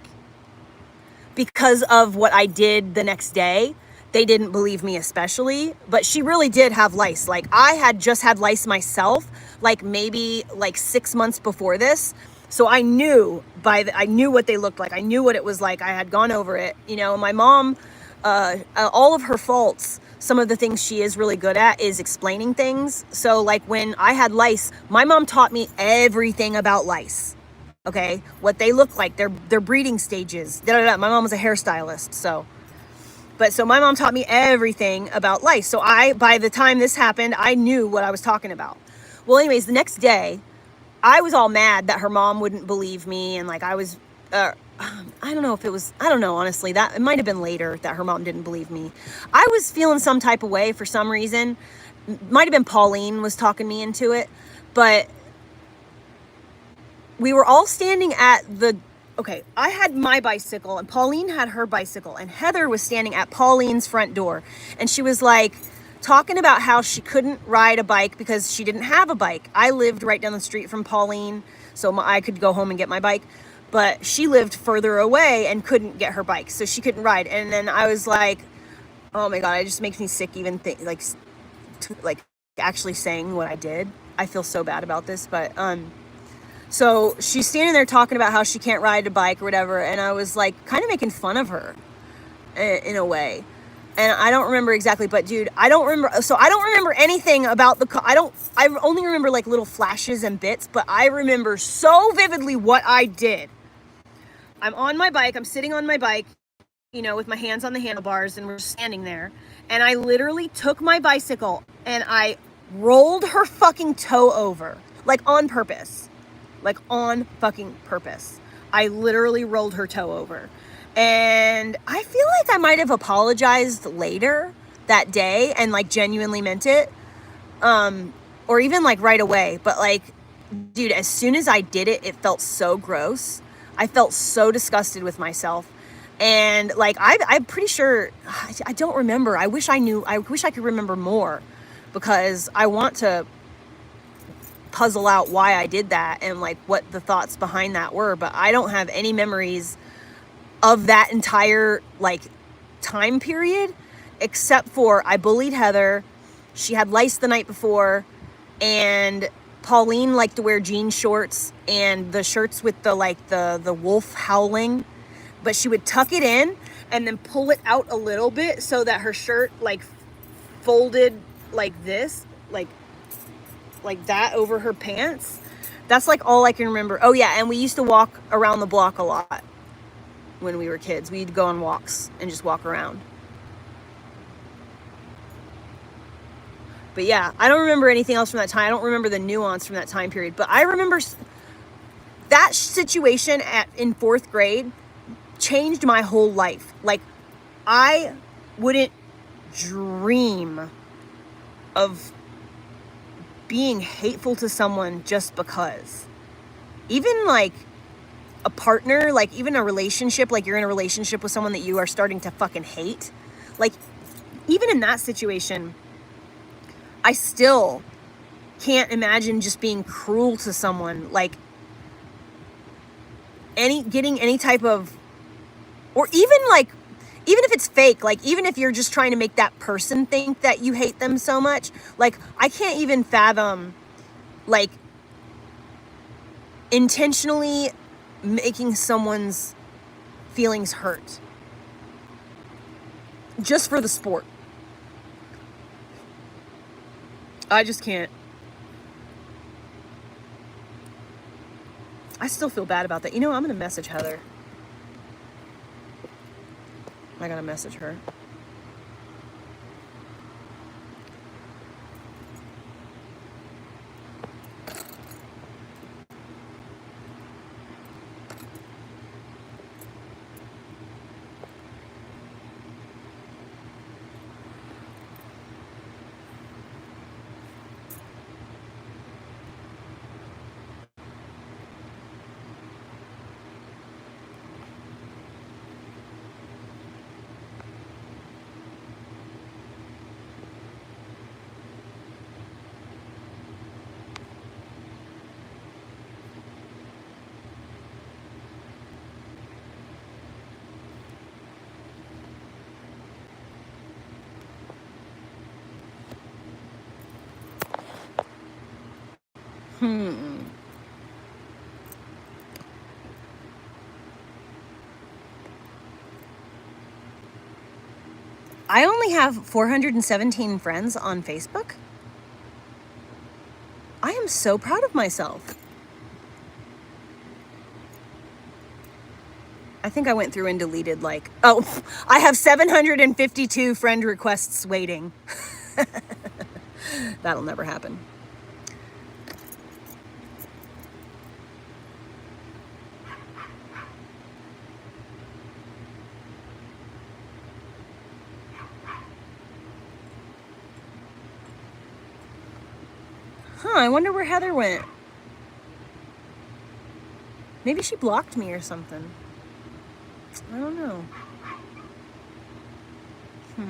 because of what I did the next day, they didn't believe me especially, but she really did have lice. Like I had just had lice myself, like maybe like 6 months before this. So I knew I knew what they looked like. I knew what it was like. I had gone over it. You know, my mom, all of her faults, some of the things she is really good at is explaining things. So like when I had lice, my mom taught me everything about lice. okay, what they look like, their breeding stages. My mom was a hairstylist, so my mom taught me everything about lice. So by the time this happened, I knew what I was talking about. Well, anyways, the next day, I was all mad that her mom wouldn't believe me, and like I was, I don't know if it was, I don't know, honestly, that it might have been later that her mom didn't believe me. I was feeling some type of way for some reason. Might have been Pauline was talking me into it, but we were all standing at okay, I had my bicycle and Pauline had her bicycle, and Heather was standing at Pauline's front door, and she was like talking about how she couldn't ride a bike because she didn't have a bike. I lived right down the street from Pauline, so I could go home and get my bike, but she lived further away and couldn't get her bike, so she couldn't ride. And then I was like, oh my God, it just makes me sick even like actually saying what I did. I feel so bad about this, but so she's standing there talking about how she can't ride a bike or whatever, and I was like kind of making fun of her in a way. And I don't remember exactly, but dude, I don't remember anything about I only remember like little flashes and bits, but I remember so vividly what I did. I'm on my bike, I'm sitting on my bike, with my hands on the handlebars, and we're standing there, and I literally took my bicycle and I rolled her fucking toe over, like on purpose. Like on fucking purpose. I literally rolled her toe over. And I feel like I might have apologized later that day and like genuinely meant it. Or even like right away. But like, dude, as soon as I did it, it felt so gross. I felt so disgusted with myself. And like, I'm pretty sure, I don't remember. I wish I could remember more, because I want to puzzle out why I did that and like what the thoughts behind that were, but I don't have any memories of that entire like time period, except for I bullied Heather. She had lice the night before, and Pauline liked to wear jean shorts and the shirts with the wolf howling, but she would tuck it in and then pull it out a little bit so that her shirt like folded like this, like that over her pants. That's like all I can remember. Oh yeah, and we used to walk around the block a lot when we were kids. We'd go on walks and just walk around. But yeah, I don't remember anything else from that time. I don't remember the nuance from that time period, but I remember that situation in 4th grade changed my whole life. Like, I wouldn't dream of being hateful to someone just because. Even like a partner, like even a relationship, like you're in a relationship with someone that you are starting to fucking hate. Like, even in that situation, I still can't imagine just being cruel to someone. Like, getting any type of, or even if it's fake, like even if you're just trying to make that person think that you hate them so much, like I can't even fathom like intentionally making someone's feelings hurt just for the sport. I just can't. I still feel bad about that. I'm gonna message Heather. I gotta message her. I only have 417 friends on Facebook. I am so proud of myself. I think I went through and deleted like, oh, I have 752 friend requests waiting. That'll never happen. Huh, I wonder where Heather went. Maybe she blocked me or something. I don't know. I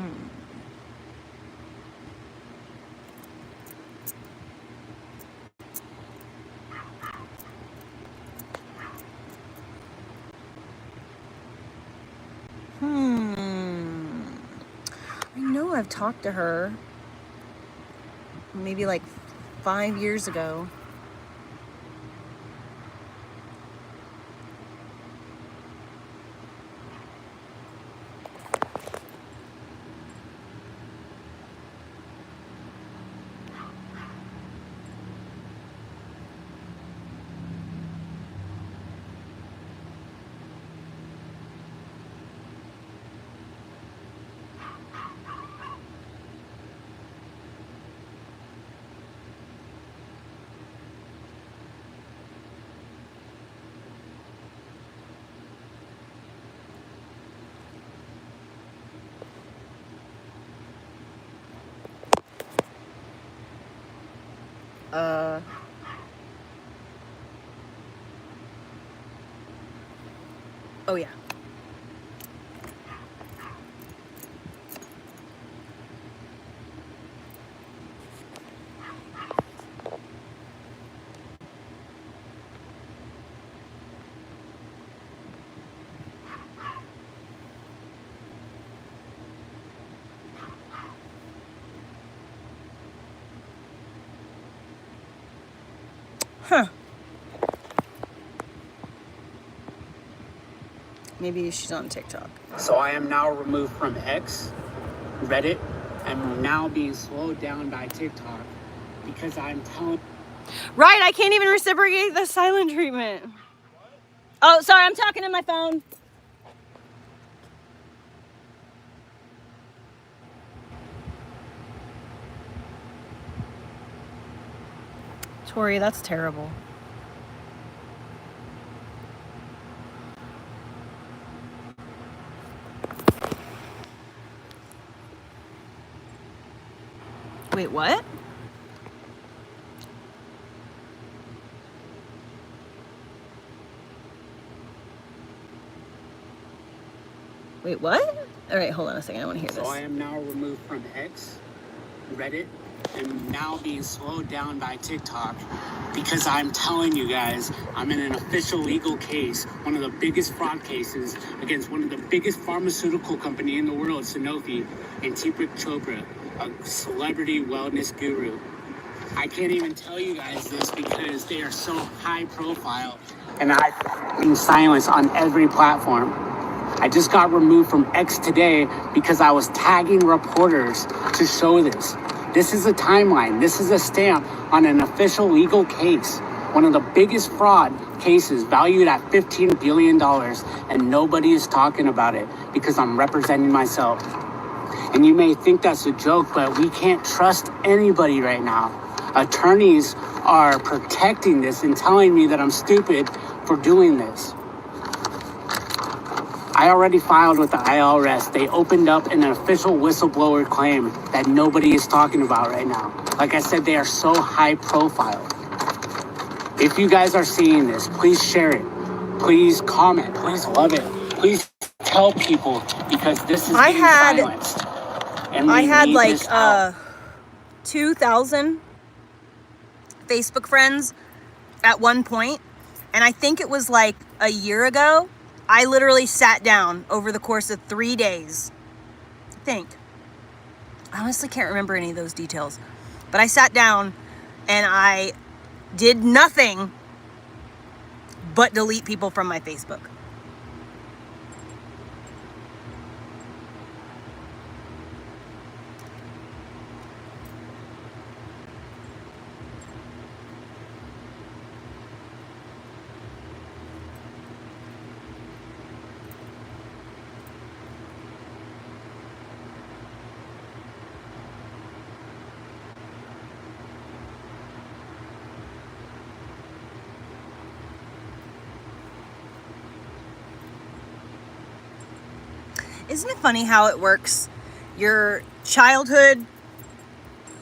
know I've talked to her maybe like 5 years ago. Oh yeah. Huh. Maybe she's on TikTok. So I am now removed from X, Reddit, and now being slowed down by TikTok because I'm telling... Right, I can't even reciprocate the silent treatment. Oh, sorry, I'm talking to my phone. Tori, that's terrible. Wait, what? Wait, what? All right, hold on a second. I want to hear this. So I am now removed from X, Reddit, and now being slowed down by TikTok because I'm telling you guys, I'm in an official legal case, one of the biggest fraud cases against one of the biggest pharmaceutical company in the world, Sanofi, and Deepak Chopra, a celebrity wellness guru. I can't even tell you guys this because they are so high profile, and I've been silenced on every platform. I just got removed from X today because I was tagging reporters to show this. This is a timeline. This is a stamp on an official legal case. One of the biggest fraud cases valued at $15 billion, and nobody is talking about it because I'm representing myself. And you may think that's a joke, but we can't trust anybody right now. Attorneys are protecting this and telling me that I'm stupid for doing this. I already filed with the IRS. They opened up an official whistleblower claim that nobody is talking about right now. Like I said, they are so high profile. If you guys are seeing this, please share it. Please comment. Please love it. Please tell people because this is being silenced. And I had like 2,000 Facebook friends at one point, and I think it was like a year ago. I literally sat down over the course of 3 days. I honestly can't remember any of those details, but I sat down and I did nothing but delete people from my Facebook. Isn't it funny how it works? Your childhood,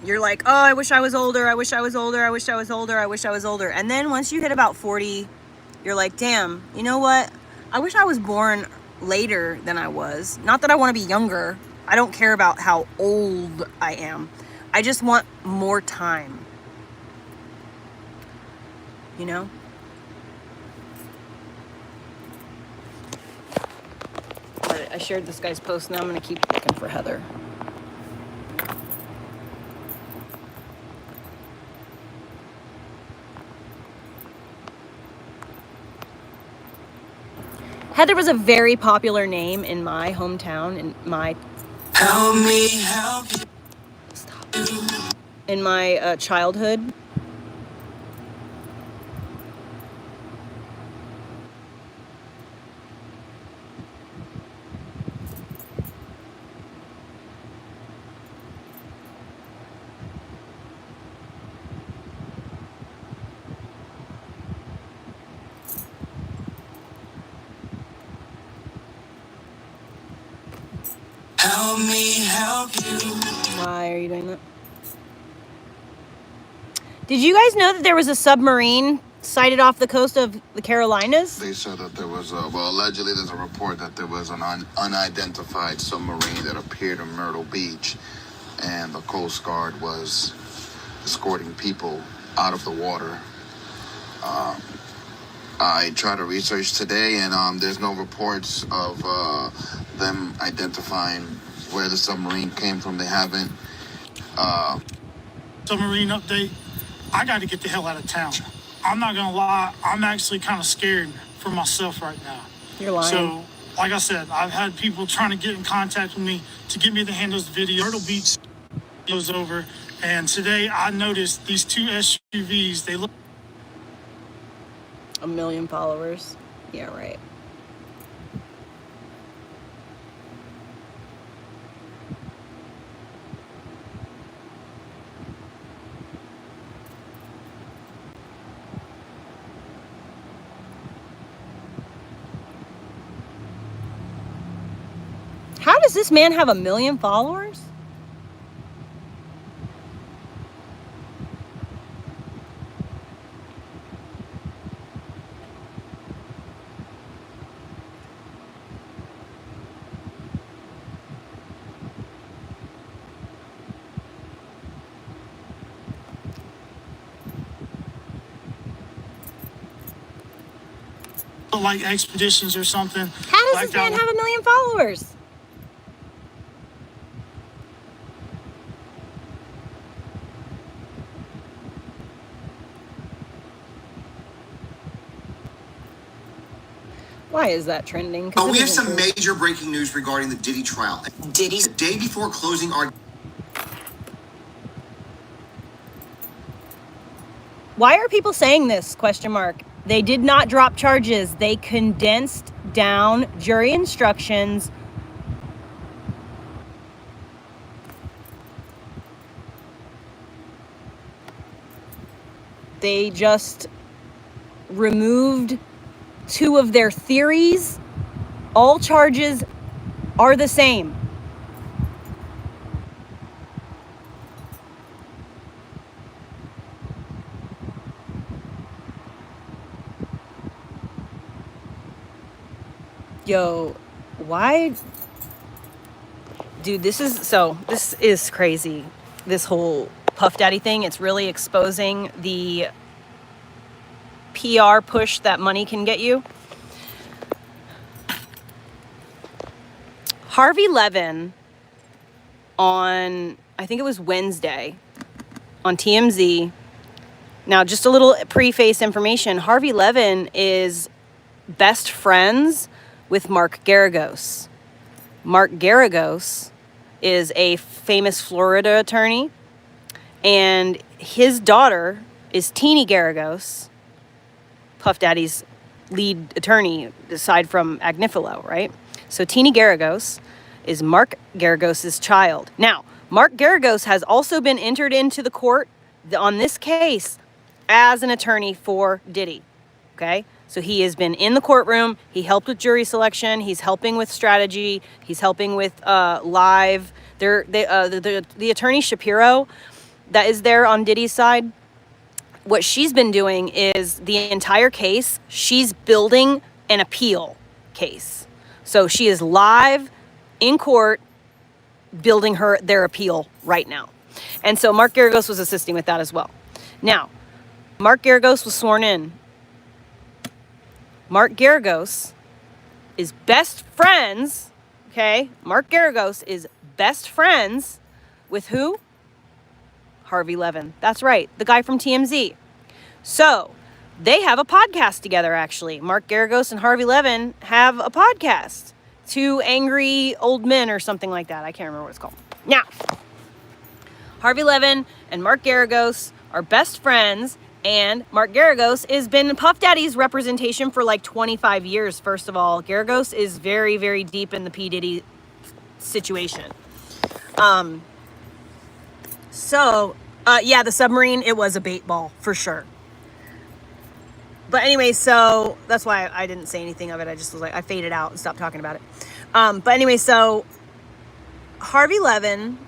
you're like, oh, I wish I was older, I wish I was older, I wish I was older, I wish I was older. And then once you hit about 40, you're like, damn, you know what? I wish I was born later than I was. Not that I want to be younger. I don't care about how old I am. I just want more time. You know? I shared this guy's post. Now I'm going to keep looking for Heather. Heather was a very popular name in my hometown, in my Help me help you. in my childhood. Help me help you. Why are you doing that? Did you guys know that there was a submarine sighted off the coast of the Carolinas? They said that there was allegedly there's a report that there was an unidentified submarine that appeared in Myrtle Beach, and the Coast Guard was escorting people out of the water. I tried to research today, and there's no reports of them identifying where the submarine came from. They haven't. Submarine update. I got to get the hell out of town. I'm not going to lie. I'm actually kind of scared for myself right now. You're lying. So, like I said, I've had people trying to get in contact with me to get me the handles video. Myrtle Beach goes over. And today I noticed these two SUVs. They look 1 million followers. Yeah, right. How does this man have 1 million followers? like expeditions or something. How does like this man have 1 million followers? Why is that trending? We have some major breaking news regarding the Diddy trial. Diddy's the day before closing argument. Why are people saying this? Question mark. They did not drop charges. They condensed down jury instructions. They just removed 2 of their theories. All charges are the same. Yo, why? Dude, this is crazy. This whole Puff Daddy thing, it's really exposing the PR push that money can get you. Harvey Levin on, I think it was Wednesday, on TMZ. Now, just a little preface information. Harvey Levin is best friends with Mark Geragos. Mark Geragos is a famous Florida attorney, and his daughter is Teeny Geragos, Puff Daddy's lead attorney, aside from Agnifilo, right? So Teeny Geragos is Mark Geragos' child. Now, Mark Geragos has also been entered into the court on this case as an attorney for Diddy. Okay, so he has been in the courtroom. He helped with jury selection. He's helping with strategy. He's helping with live. The attorney Shapiro that is there on Diddy's side. What she's been doing is the entire case, she's building an appeal case. So she is live in court building their appeal right now. And so Mark Geragos was assisting with that as well. Now, Mark Geragos was sworn in. Mark Geragos is best friends, okay? Mark Geragos is best friends with who? Harvey Levin. That's right, the guy from TMZ. So they have a podcast together, actually. Mark Geragos and Harvey Levin have a podcast. Two Angry Old Men or something like that. I can't remember what it's called. Now, Harvey Levin and Mark Geragos are best friends, and Mark Geragos has been Puff Daddy's representation for like 25 years, first of all. Geragos is very, very deep in the P. Diddy situation. Yeah, the submarine, it was a bait ball, for sure. But anyway, so that's why I didn't say anything of it. I just was like, I faded out and stopped talking about it. But anyway, so Harvey Levin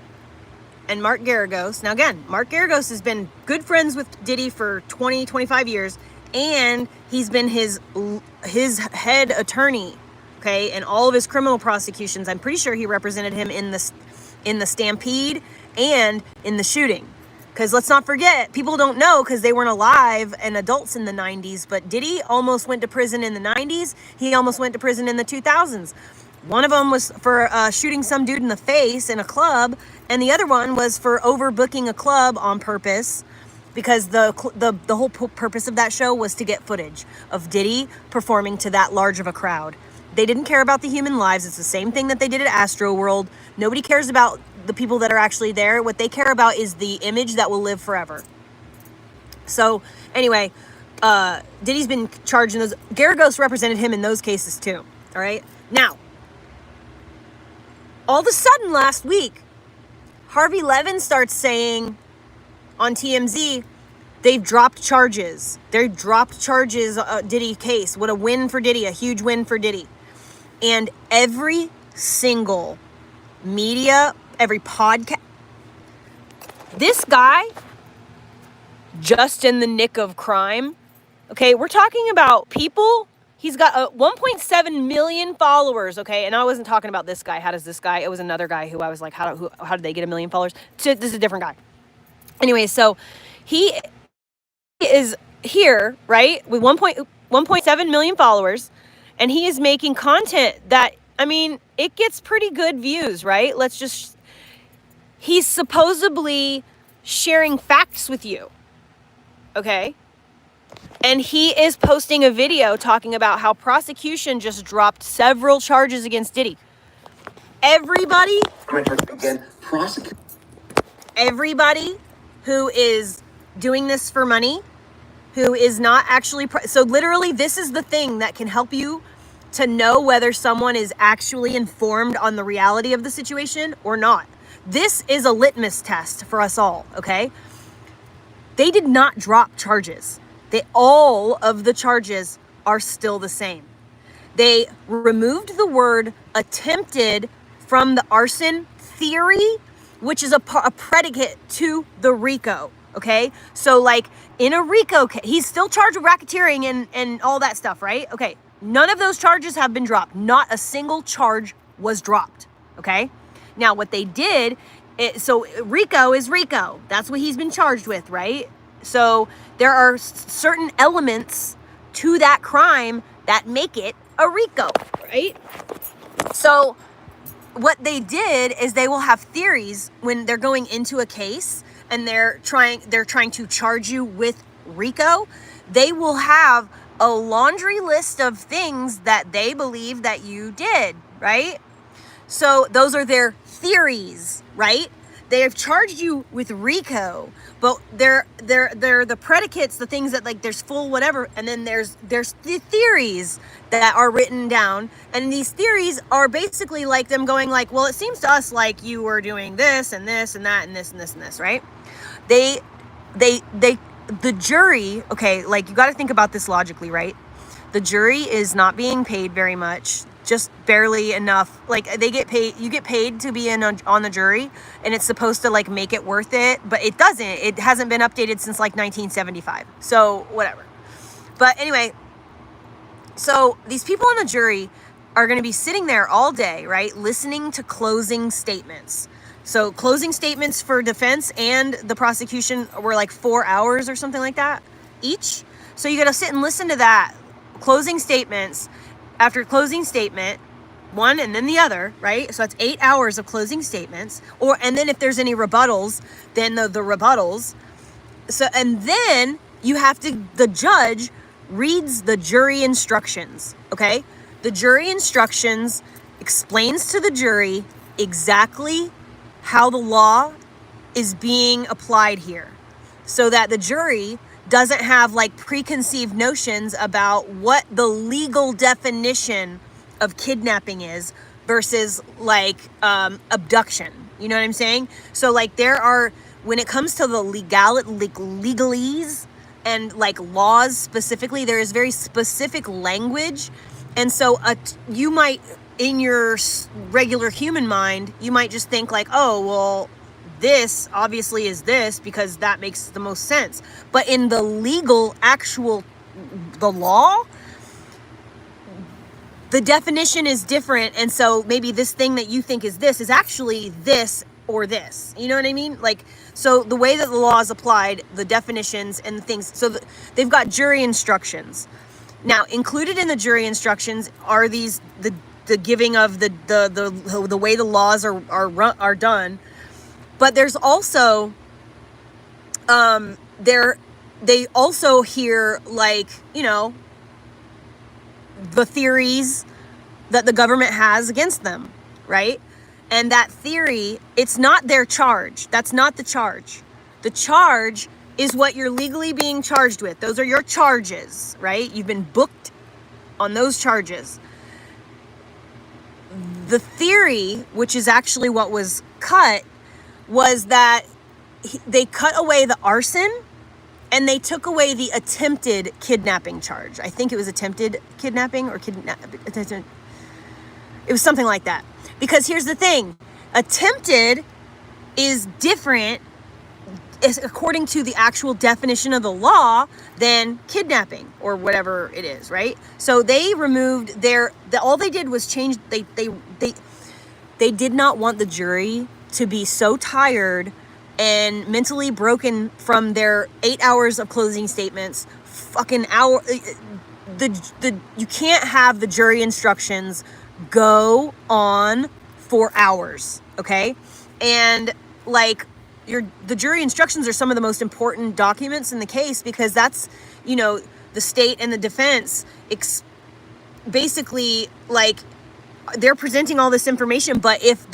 and Mark Geragos. Now again, Mark Geragos has been good friends with Diddy for 20, 25 years. And he's been his head attorney, okay, in all of his criminal prosecutions. I'm pretty sure he represented him in the stampede and in the shooting. Because let's not forget, people don't know because they weren't alive and adults in the 90s, but Diddy almost went to prison in the 90s. He almost went to prison in the 2000s. One of them was for shooting some dude in the face in a club, and the other one was for overbooking a club on purpose, because the whole purpose of that show was to get footage of Diddy performing to that large of a crowd. They didn't care about the human lives. It's the same thing that they did at Astroworld. Nobody cares about the people that are actually there. What they care about is the image that will live forever. So anyway, Diddy's been charged in those. Geragos represented him in those cases too. All right. Now, all of a sudden last week, Harvey Levin starts saying on TMZ, they've dropped charges. They dropped charges, Diddy case. What a win for Diddy, a huge win for Diddy. And every single media, every podcast, this guy, just in the nick of crime, okay, we're talking about people, he's got 1.7 million followers, okay, and I wasn't talking about this guy. How does this guy, it was another guy who I was like, how did they get 1 million followers? This is a different guy. Anyway, so he is here, right, with 1.7 million followers, and he is making content that, I mean, it gets pretty good views, right? He's supposedly sharing facts with you, okay? And he is posting a video talking about how prosecution just dropped several charges against Diddy. Everybody who is doing this for money, who is not actually, so literally this is the thing that can help you to know whether someone is actually informed on the reality of the situation or not. This is a litmus test for us all, okay? They did not drop charges. All of the charges are still the same. They removed the word attempted from the arson theory, which is a predicate to the RICO, okay? So like in a RICO case, he's still charged with racketeering and all that stuff, right? Okay, none of those charges have been dropped. Not a single charge was dropped, okay? Now what they did, so RICO is RICO. That's what he's been charged with, right? So there are certain elements to that crime that make it a RICO, right? So what they did is they will have theories when they're going into a case and they're trying to charge you with RICO. They will have a laundry list of things that they believe that you did, right? So those are their theories, right? They have charged you with RICO, but they're the predicates, the things that like there's full whatever, and then there's the theories that are written down, and these theories are basically like them going like, well, it seems to us like you were doing this and this and that and this and this and this, right? They the jury, okay, like you got to think about this logically, right? The jury is not being paid very much, just barely enough. Like they get paid, you get paid to be on the jury, and it's supposed to like make it worth it, but it doesn't. It hasn't been updated since like 1975. So whatever. But anyway, so these people on the jury are going to be sitting there all day, right? Listening to closing statements. So closing statements for defense and the prosecution were like 4 hours or something like that each. So you got to sit and listen to that. Closing statements after closing statement, one and then the other, right? So that's 8 hours of closing statements. And then if there's any rebuttals, then the rebuttals. So, and then the judge reads the jury instructions, okay? The jury instructions explains to the jury exactly how the law is being applied here, so that the jury doesn't have like preconceived notions about what the legal definition of kidnapping is versus like abduction. You know what I'm saying? So like when it comes to the legalese and like laws specifically, there is very specific language. And so you might, in your regular human mind, you might just think like, oh, well, this obviously is this because that makes the most sense. But in the legal, the law, the definition is different. And so maybe this thing that you think is this is actually this or this. You know what I mean? Like, so the way that the law is applied, the definitions and the things, so they've got jury instructions. Now, included in the jury instructions are the giving of the way the laws are done, but there's also they also hear like, you know, the theories that the government has against them, right? And that theory, it's not their charge. That's not the charge. The charge is what you're legally being charged with. Those are your charges, right? You've been booked on those charges. The theory, which is actually what was cut, was that they cut away the arson and they took away the attempted kidnapping charge. I think it was attempted kidnapping or it was something like that. Because here's the thing, attempted is different according to the actual definition of the law than kidnapping or whatever it is, right? So they removed all they did was change, they did not want the jury to be so tired and mentally broken from their 8 hours of closing statements. You can't have the jury instructions go on for hours, okay? And like the jury instructions are some of the most important documents in the case, because that's, you know, the state and the defense basically like they're presenting all this information. But if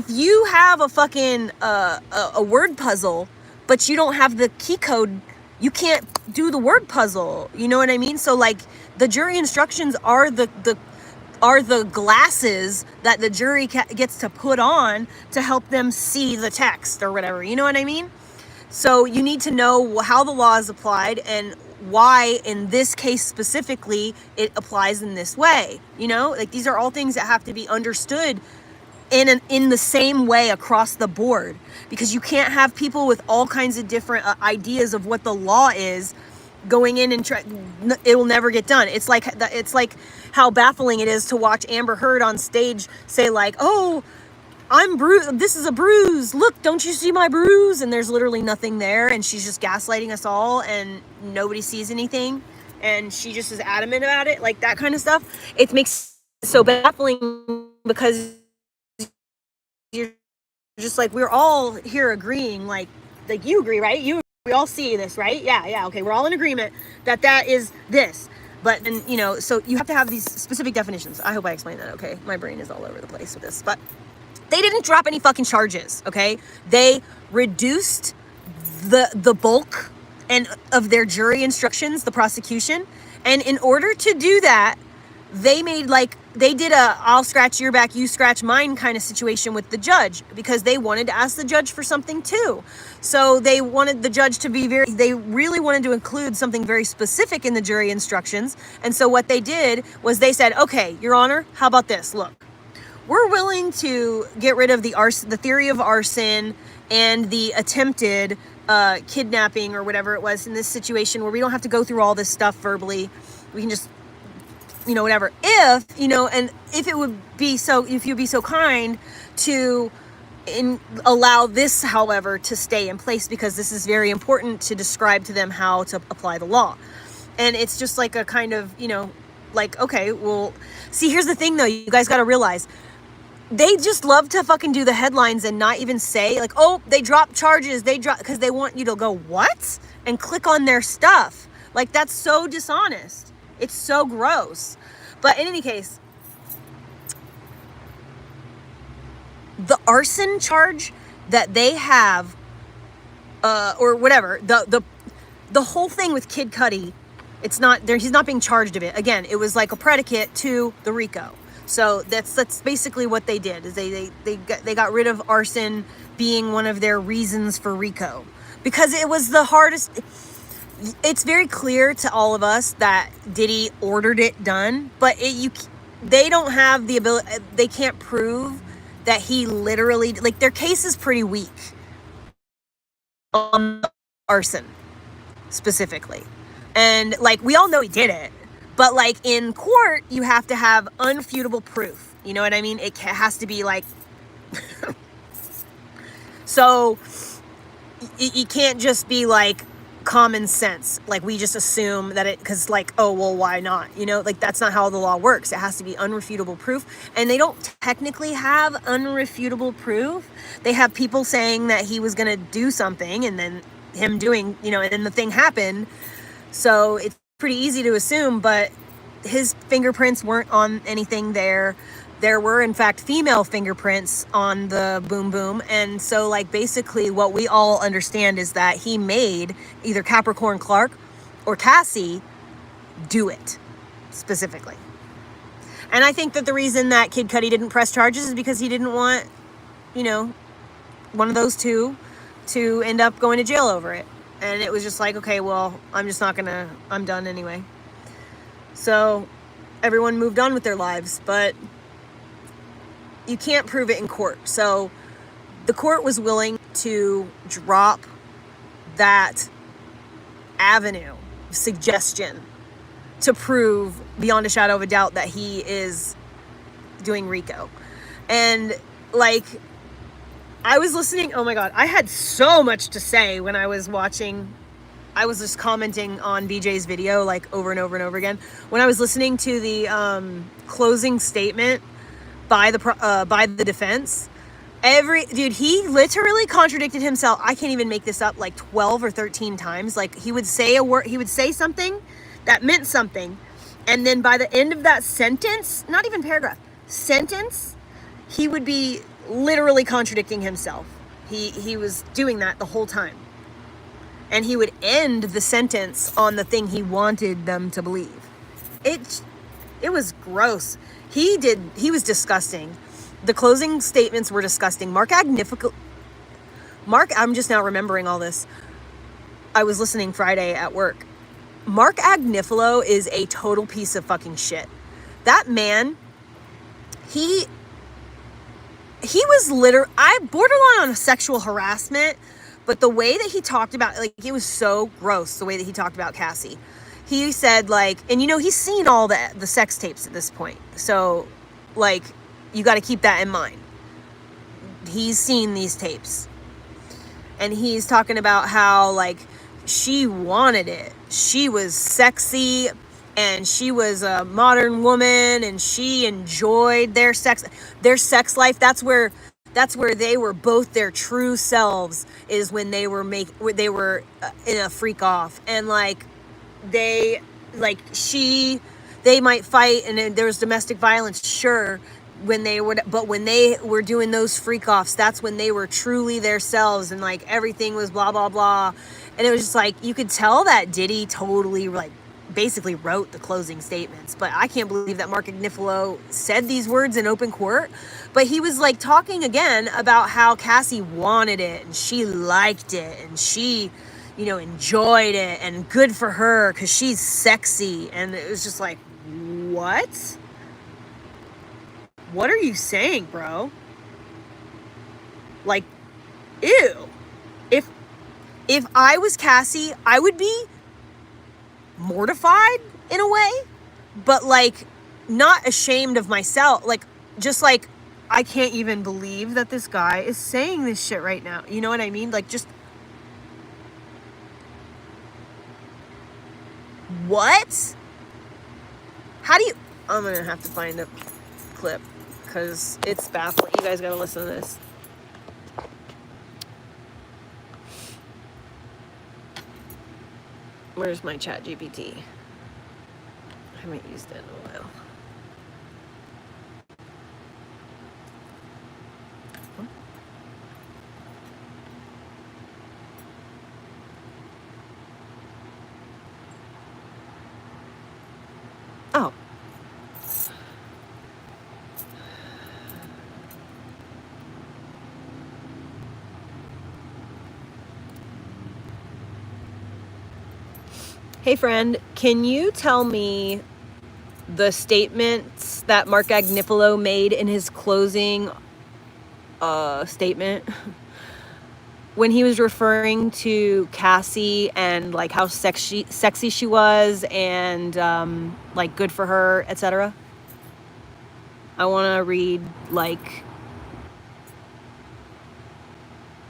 you have a fucking a word puzzle, but you don't have the key code, you can't do the word puzzle. You know what I mean? So like the jury instructions are the glasses that the jury gets to put on to help them see the text or whatever. You know what I mean? So you need to know how the law is applied and why in this case specifically it applies in this way. You know, like these are all things that have to be understood in the same way across the board, because you can't have people with all kinds of different ideas of what the law is going in and it will never get done. It's like how baffling it is to watch Amber Heard on stage say like, oh, I'm bruised, this is a bruise, look, don't you see my bruise? And there's literally nothing there, and she's just gaslighting us all and nobody sees anything, and she just is adamant about it, like that kind of stuff. It makes it so baffling because you're just like, we're all here agreeing, like you agree, right? We all see this, right? Yeah, okay, we're all in agreement that is this. But, and you know, so you have to have these specific definitions. I hope I explained that, okay? My brain is all over the place with this. But they didn't drop any fucking charges, okay? They reduced the bulk of their jury instructions, the prosecution. And in order to do that, they made like they did a I'll scratch your back, you scratch mine kind of situation with the judge, because they wanted to ask the judge for something too. So they wanted the judge to be they really wanted to include something very specific in the jury instructions. And so what they did was they said, okay, Your Honor, how about this? Look, we're willing to get rid of the theory of arson and the attempted kidnapping or whatever it was in this situation, where we don't have to go through all this stuff verbally. We can just, whatever. If you'd be so kind to allow this, however, to stay in place, because this is very important to describe to them how to apply the law. And it's just like a kind of, like, okay, well, see, here's the thing though, you guys got to realize, they just love to fucking do the headlines and not even say, like, oh, they dropped charges, because they want you to go, what? And click on their stuff. Like, that's so dishonest. It's so gross. But in any case, the arson charge that they have, or whatever, the whole thing with Kid Cudi, it's not there. He's not being charged of it. Again, it was like a predicate to the RICO. So that's basically what they did. Is they got rid of arson being one of their reasons for RICO, because it was the hardest. It's very clear to all of us that Diddy ordered it done, but they don't have the ability. They can't prove that he literally, like, their case is pretty weak on arson specifically, and like, we all know he did it, but like, in court you have to have unrefutable proof. You know what I mean? It has to be like so you can't just be like common sense, like we just assume that it, because like, oh well, why not, like, that's not how the law works. It has to be unrefutable proof, and they don't technically have unrefutable proof. They have people saying that he was gonna do something, and then him doing, and then the thing happened. So it's pretty easy to assume, but his fingerprints weren't on anything there. There were, in fact, female fingerprints on the boom boom. And so, like, basically what we all understand is that he made either Capricorn Clark or Cassie do it specifically. And I think that the reason that Kid Cudi didn't press charges is because he didn't want, one of those two to end up going to jail over it. And it was just like, okay, well, I'm done anyway. So everyone moved on with their lives, but you can't prove it in court. So the court was willing to drop that avenue, suggestion, to prove beyond a shadow of a doubt that he is doing RICO. And like, I was listening, oh my God, I had so much to say when I was watching. I was just commenting on BJ's video like over and over and over again. When I was listening to the closing statement by the defense, he literally contradicted himself. I can't even make this up, like 12 or 13 times. Like, he would say a word, he would say something that meant something, and then by the end of that sentence, not even paragraph, sentence, he would be literally contradicting himself. He was doing that the whole time. And he would end the sentence on the thing he wanted them to believe. It was gross. He was disgusting. The closing statements were disgusting. I'm just now remembering all this. I was listening Friday at work. Mark Agnifilo is a total piece of fucking shit. That man, he was I borderline on sexual harassment, but the way that he talked about, like, it was so gross, the way that he talked about Cassie. He said, like, and he's seen all the sex tapes at this point. So, like, you got to keep that in mind. He's seen these tapes. And he's talking about how, like, she wanted it. She was sexy, and she was a modern woman, and she enjoyed their sex life. That's where they were both their true selves, is when they were in a freak off. And like, they might fight, and there was domestic violence, sure, but when they were doing those freak offs, that's when they were truly themselves, and like, everything was blah blah blah. And it was just like, you could tell that Diddy totally like basically wrote the closing statements. But I can't believe that Mark Agnifilo said these words in open court. But he was like talking again about how Cassie wanted it and she liked it and she, you know, enjoyed it and good for her because she's sexy. And it was just like, what? What are you saying, bro? Like, ew. If I was Cassie, I would be mortified in a way, but like not ashamed of myself. Like, just like, I can't even believe that this guy is saying this shit right now. You know what I mean? Like, just what? How do you... I'm gonna have to find a clip because it's baffling. You guys gotta listen to this. Where's my chat GPT? I haven't used it in a while. Oh. Hey friend, can you tell me the statements that Mark Agnifilo made in his closing statement when he was referring to Cassie and like how sexy she was and like good for her, etc.? I want to read like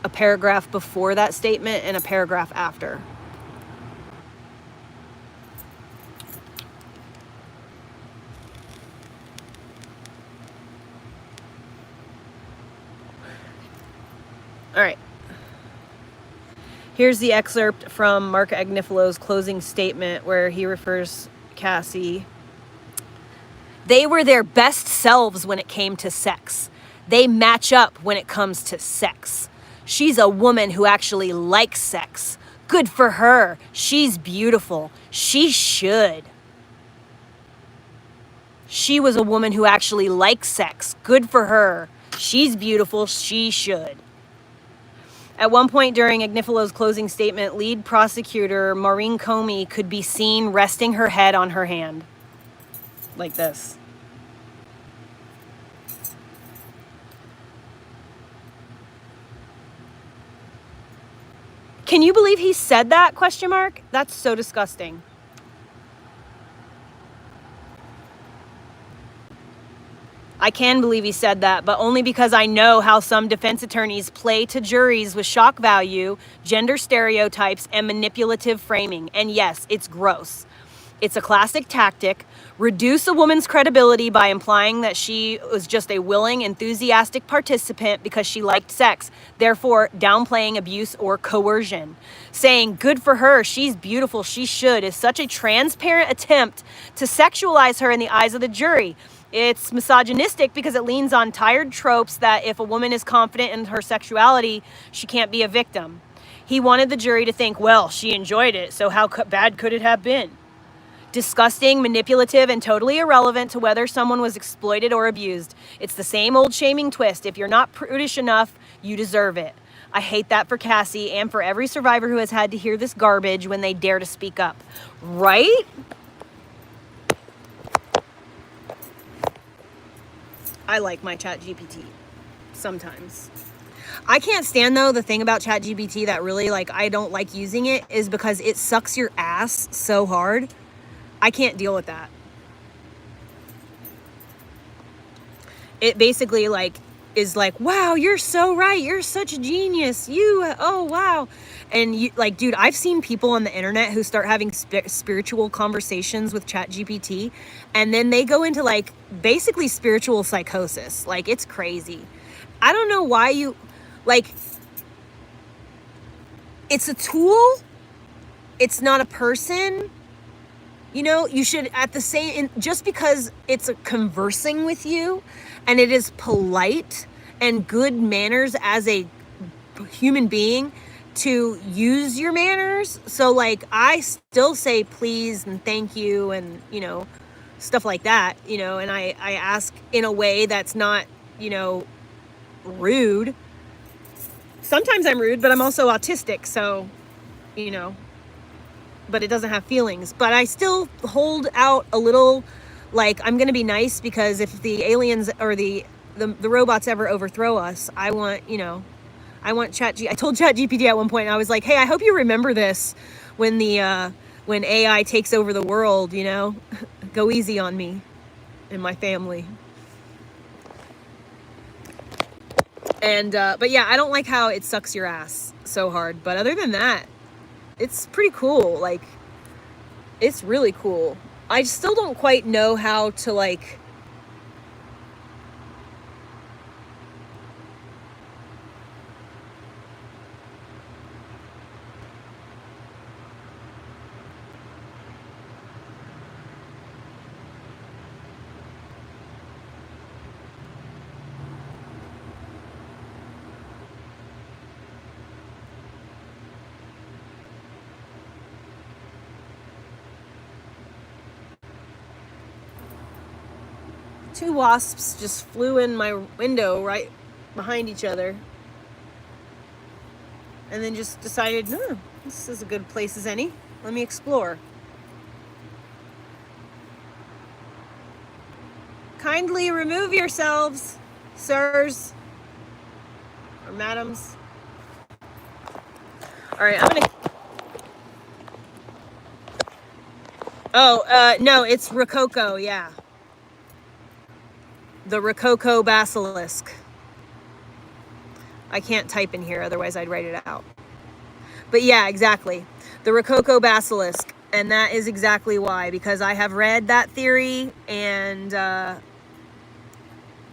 a paragraph before that statement and a paragraph after. All right. Here's the excerpt from Mark Agnifilo's closing statement where he refers Cassie. They were their best selves when it came to sex. They match up when it comes to sex. She's a woman who actually likes sex. Good for her. She's beautiful. She should. She was a woman who actually likes sex. Good for her. She's beautiful. She should. At one point during Agnifilo's closing statement, lead prosecutor Maureen Comey could be seen resting her head on her hand. Like this. Can you believe he said that? Question mark? That's so disgusting. I can believe he said that, but only because I know how some defense attorneys play to juries with shock value, gender stereotypes, and manipulative framing. And yes, it's gross. It's a classic tactic. Reduce a woman's credibility by implying that she was just a willing, enthusiastic participant because she liked sex, therefore downplaying abuse or coercion. Saying, good for her, she's beautiful, she should, is such a transparent attempt to sexualize her in the eyes of the jury. It's misogynistic because it leans on tired tropes that if a woman is confident in her sexuality, she can't be a victim. He wanted the jury to think, well, she enjoyed it, so how bad could it have been? Disgusting, manipulative, and totally irrelevant to whether someone was exploited or abused. It's the same old shaming twist. If you're not prudish enough, you deserve it. I hate that for Cassie and for every survivor who has had to hear this garbage when they dare to speak up. Right? I like my chat GPT sometimes. I can't stand though, the thing about chat GPT that really like I don't like using it is because it sucks your ass so hard. I can't deal with that. It basically like is like, wow, you're so right. You're such a genius. Oh, wow. And you like, dude, I've seen people on the internet who start having spiritual conversations with chat GPT. And then they go into like basically spiritual psychosis. Like it's crazy. I don't know why you like, it's a tool. It's not a person. You know, you should at the same, just because it's conversing with you and it is polite and good manners as a human being, to use your manners. So like I still say please and thank you and, you know, stuff like that, you know, and I ask in a way that's not, you know, rude. Sometimes I'm rude, but I'm also autistic, so, you know, but it doesn't have feelings. But I still hold out a little, like, I'm going to be nice because if the aliens or the robots ever overthrow us, I want, you know, I told ChatGPT at one point, I was like, hey, I hope you remember this when when AI takes over the world, you know, go easy on me and my family. And, but yeah, I don't like how it sucks your ass so hard. But other than that, it's pretty cool. Like, it's really cool. I still don't quite know how to, like, two wasps just flew in my window right behind each other. And then just decided, no, this is a good place as any. Let me explore. Kindly remove yourselves, sirs or madams. All right, I'm gonna. Oh, no, it's Rococo, yeah. The Rococo basilisk. I can't type in here, otherwise I'd write it out. But yeah, exactly. The Rococo basilisk. And that is exactly why, because I have read that theory and,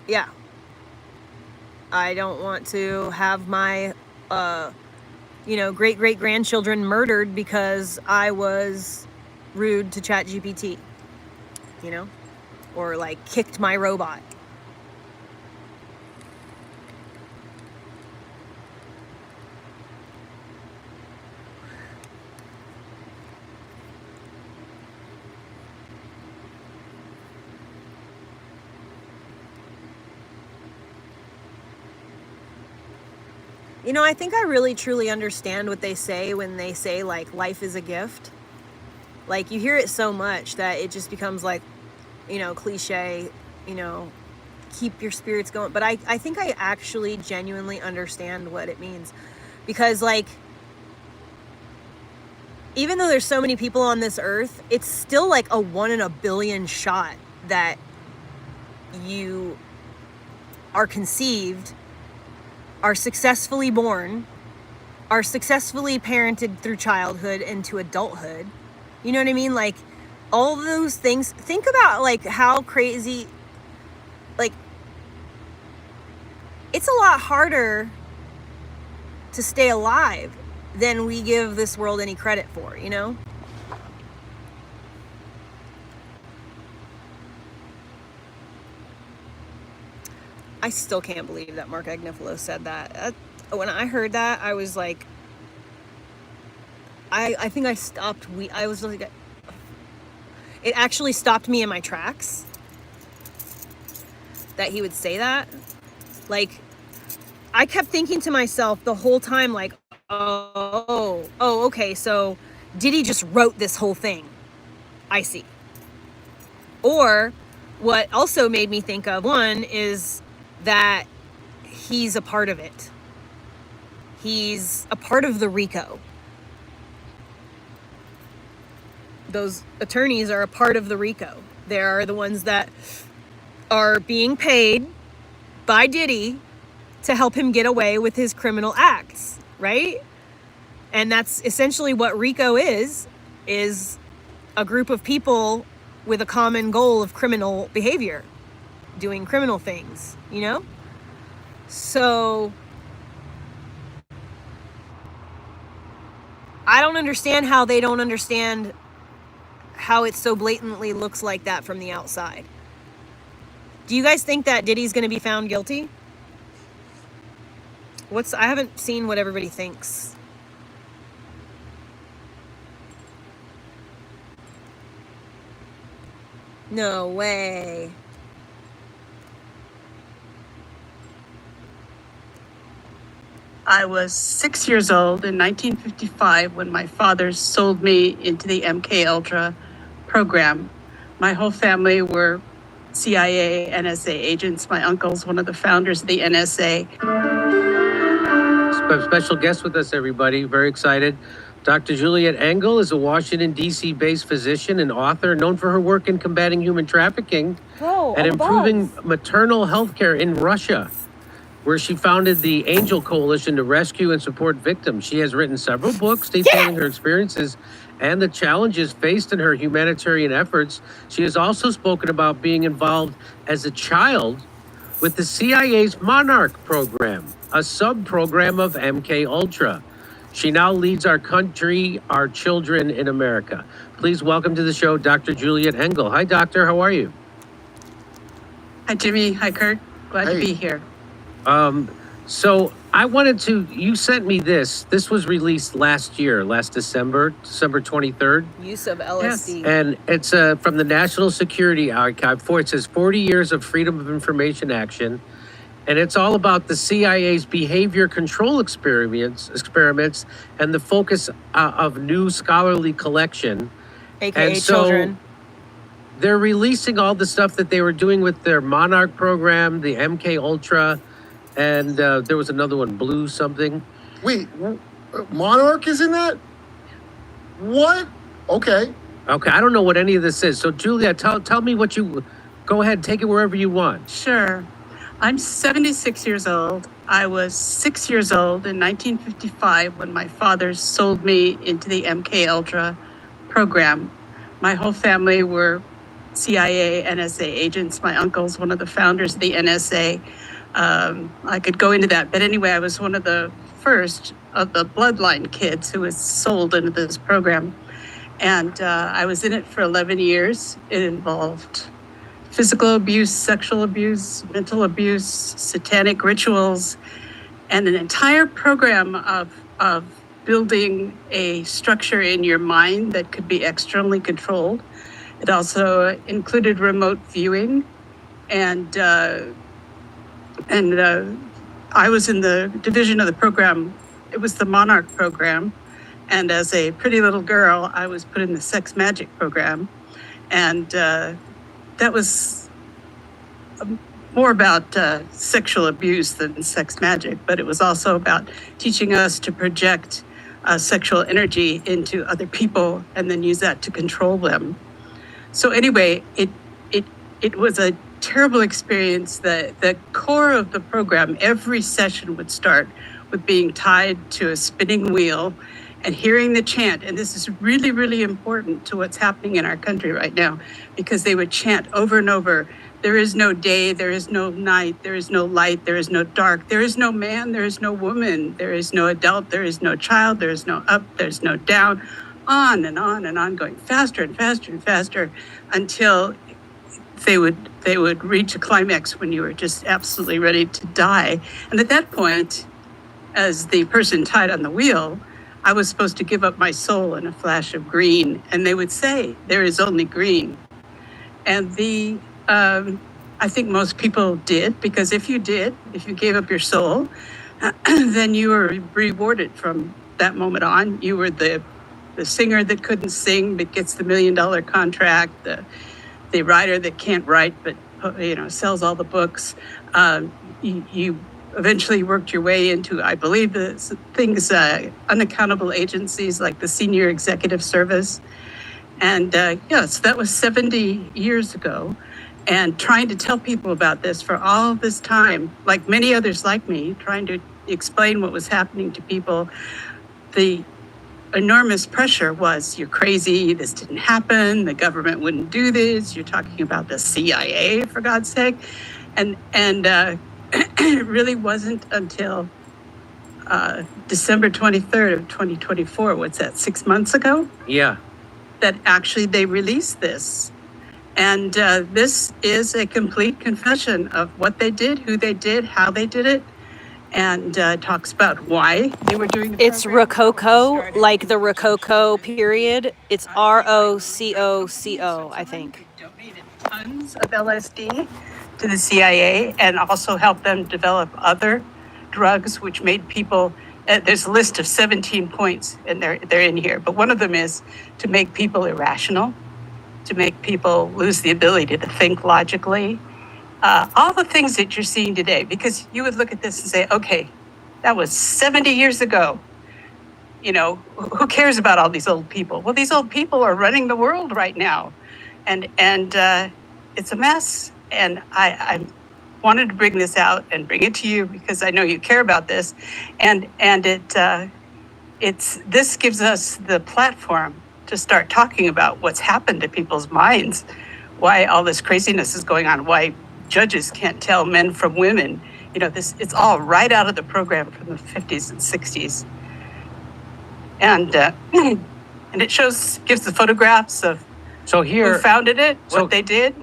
yeah. I don't want to have my, you know, great-great-grandchildren murdered because I was rude to ChatGPT, you know, or like kicked my robot. You know, I think I really truly understand what they say when they say, like, life is a gift. Like, you hear it so much that it just becomes, like, you know, cliche, you know, keep your spirits going. But I think I actually genuinely understand what it means. Because, like, even though there's so many people on this earth, it's still, like, a 1 in a billion shot that you are conceived, are successfully born, are successfully parented through childhood into adulthood. You know what I mean? Like, all those things. Think about, like, how crazy, like, it's a lot harder to stay alive than we give this world any credit for, you know? I still can't believe that Mark Agnifilo said that. When I heard that, I was like, I think I stopped. I was like, it actually stopped me in my tracks that he would say that. Like, I kept thinking to myself the whole time, like, oh, okay, so Diddy just wrote this whole thing. I see. Or what also made me think of, one, is that he's a part of it. He's a part of the RICO. Those attorneys are a part of the RICO. They are the ones that are being paid by Diddy to help him get away with his criminal acts, right? And that's essentially what RICO is a group of people with a common goal of criminal behavior, doing criminal things, you know? So I don't understand how they don't understand how it so blatantly looks like that from the outside. Do you guys think that Diddy's going to be found guilty? I haven't seen what everybody thinks. No way. I was 6 years old in 1955 when my father sold me into the MK Ultra program. My whole family were CIA, NSA agents. My uncle's one of the founders of the NSA. Special guest with us, everybody. Very excited. Dr. Juliet Engel is a Washington, D.C. based physician and author known for her work in combating human trafficking and improving maternal health care in Russia, where she founded the Angel Coalition to rescue and support victims. She has written several books detailing her experiences and the challenges faced in her humanitarian efforts. She has also spoken about being involved as a child with the CIA's Monarch program, a sub-program of MK Ultra. She now leads our country, our children in America. Please welcome to the show, Dr. Juliet Engel. Hi, doctor. How are you? Hi, Jimmy. Hi, Kurt. Glad to be here. So I wanted to, you sent me this. This was released last December 23rd. Use of LSD. Yes. And it's from the National Security Archive. It says 40 years of freedom of information action. And it's all about the CIA's behavior control experiments and the focus of new scholarly collection. AKA And so children. they're releasing all the stuff that they were doing with their Monarch program, the MK Ultra, and there was another one, Blue something. Wait, Monarch is in that? What? Okay. Okay, I don't know what any of this is. So Julia, tell me what you, go ahead, take it wherever you want. Sure. I'm 76 years old. I was 6 years old in 1955 when my father sold me into the MK Ultra program. My whole family were CIA, NSA agents. My uncle's one of the founders of the NSA. I could go into that. But anyway, I was one of the first of the bloodline kids who was sold into this program. And I was in it for 11 years. It involved physical abuse, sexual abuse, mental abuse, satanic rituals, and an entire program of building a structure in your mind that could be externally controlled. It also included remote viewing, and I was in the division of the program. It was the Monarch program, and as a pretty little girl, I was put in the sex magic program, and that was more about sexual abuse than sex magic, but it was also about teaching us to project sexual energy into other people and then use that to control them. So anyway, it was a terrible experience. The core of the program, every session would start with being tied to a spinning wheel and hearing the chant. And this is really, really important to what's happening in our country right now, because they would chant over and over, there is no day, there is no night, there is no light, there is no dark, there is no man, there is no woman, there is no adult, there is no child, there is no up, there's no down, on and on and on, going faster and faster and faster until they would reach a climax when you were just absolutely ready to die. And at that point, as the person tied on the wheel, I was supposed to give up my soul in a flash of green. And they would say, there is only green. And I think most people did, because if you gave up your soul, then you were rewarded from that moment on. You were the singer that couldn't sing but gets the $1 million contract, the writer that can't write but sells all the books. You eventually worked your way into, I believe, the things, unaccountable agencies like the Senior Executive Service. And yes, that was 70 years ago. And trying to tell people about this for all this time, like many others like me, trying to explain what was happening to people, the enormous pressure was, you're crazy, this didn't happen, the government wouldn't do this, you're talking about the CIA, for God's sake. And it really wasn't until December 23rd of 2024, what's that, 6 months ago? Yeah. That actually they released this. And this is a complete confession of what they did, who they did, how they did it, and talks about why they were doing the It's program. Rococo, like the Rococo period. It's ROCOCO, I think. tons of LSD to the CIA and also helped them develop other drugs, which made people. There's a list of 17 points, and they're in here. But one of them is to make people irrational, to make people lose the ability to think logically. All the things that you're seeing today, because you would look at this and say, okay, that was 70 years ago. You know, who cares about all these old people? Well, these old people are running the world right now. And it's a mess. And I wanted to bring this out and bring it to you because I know you care about this. And this gives us the platform to start talking about what's happened to people's minds, why all this craziness is going on, why judges can't tell men from women. You know, it's all right out of the program from the 50s and 60s. And it gives the photographs of who founded it, what they did.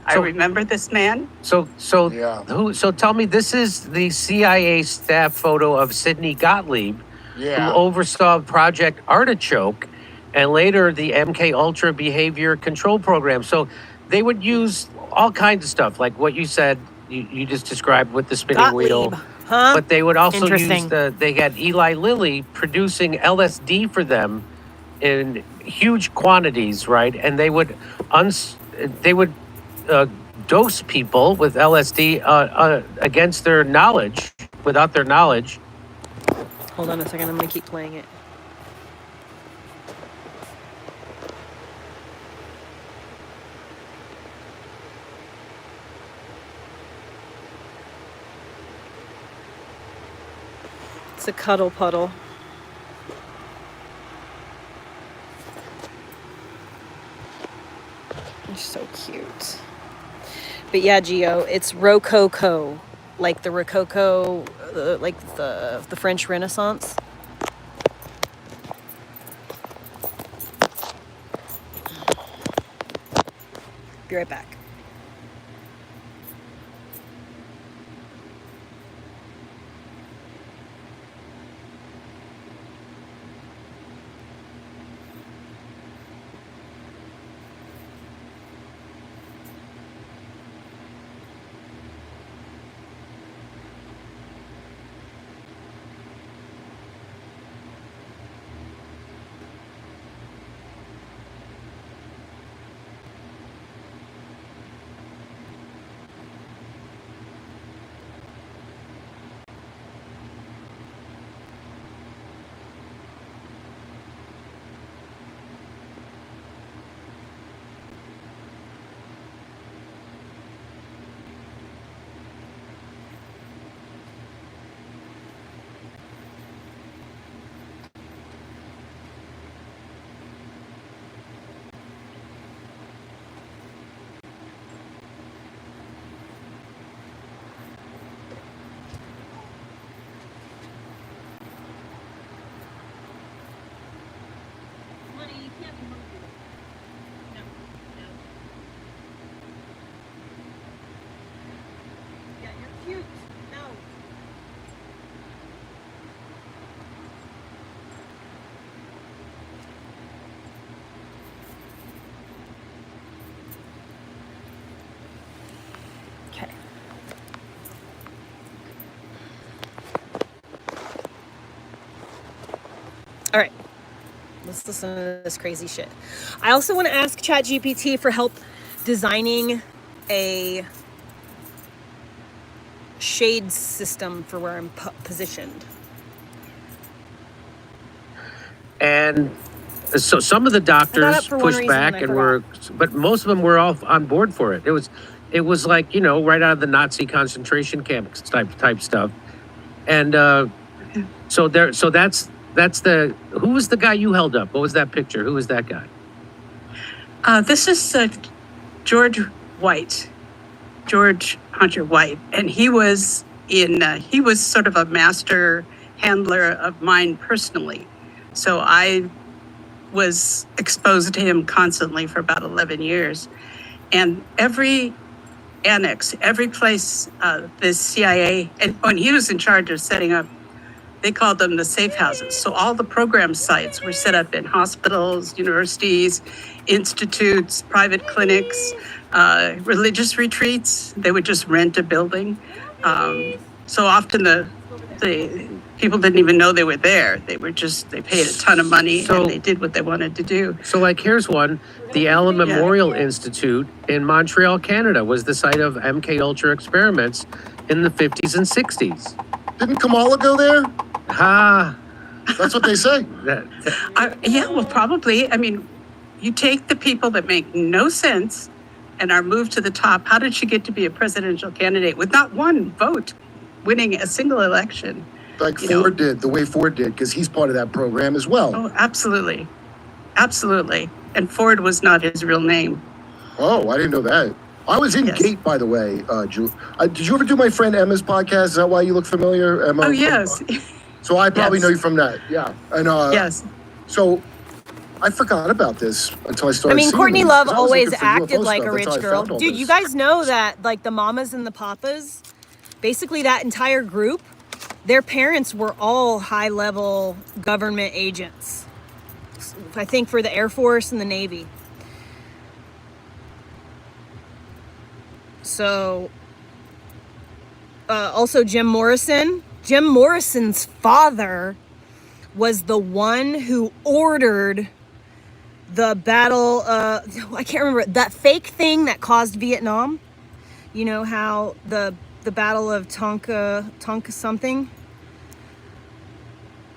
I remember this man. So tell me, this is the CIA staff photo of Sidney Gottlieb, who oversaw Project Artichoke and later the MK Ultra behavior control program. So they would use all kinds of stuff, like what you said, you just described with the spinning wheel. Huh? But they would also use they had Eli Lilly producing LSD for them in huge quantities, right? And they would dose people with LSD against their knowledge, without their knowledge. Hold on a second, I'm gonna keep playing it. It's a cuddle puddle. You're so cute. But yeah, Gio, it's Rococo, like the Rococo, like the French Renaissance. Be right back. All right, let's listen to this crazy shit. I also want to ask ChatGPT for help designing a shade system for where I'm positioned. And so some of the doctors pushed back but most of them were all on board for it. It was like, you know, right out of the Nazi concentration camp type stuff. And so that's who was the guy you held up? What was that picture? Who was that guy? This is George Hunter White, and he was sort of a master handler of mine personally. So I was exposed to him constantly for about 11 years. And every annex, every place the CIA, and when he was in charge of setting up, they called them the safe houses. So all the program sites were set up in hospitals, universities, institutes, private clinics, religious retreats. They would just rent a building. So often the people didn't even know they were there. They paid a ton of money and they did what they wanted to do. So like here's one, the Allen Memorial Institute in Montreal, Canada was the site of MK Ultra experiments in the 50s and 60s. Didn't Kamala go there? That's what they say. Well, probably. I mean, you take the people that make no sense and are moved to the top. How did she get to be a presidential candidate with not one vote, winning a single election? Like Ford did, the way Ford did, because he's part of that program as well. Oh, absolutely. Absolutely. And Ford was not his real name. Oh, I didn't know that. I was in GATE, by the way, Julie. Did you ever do my friend Emma's podcast? Is that why you look familiar, Emma? Oh, yes. So I probably know you from that, yeah. And yes. So I forgot about this until I started. I mean, Courtney Love always acted like a UFO rich stuff. girl. Dude, you guys know that like the mamas and the papas, basically that entire group, their parents were all high-level government agents. I think for the Air Force and the Navy. So, also Jim Morrison. Jim Morrison's father was the one who ordered the battle, I can't remember, that fake thing that caused Vietnam. You know how the Battle of Tonka something?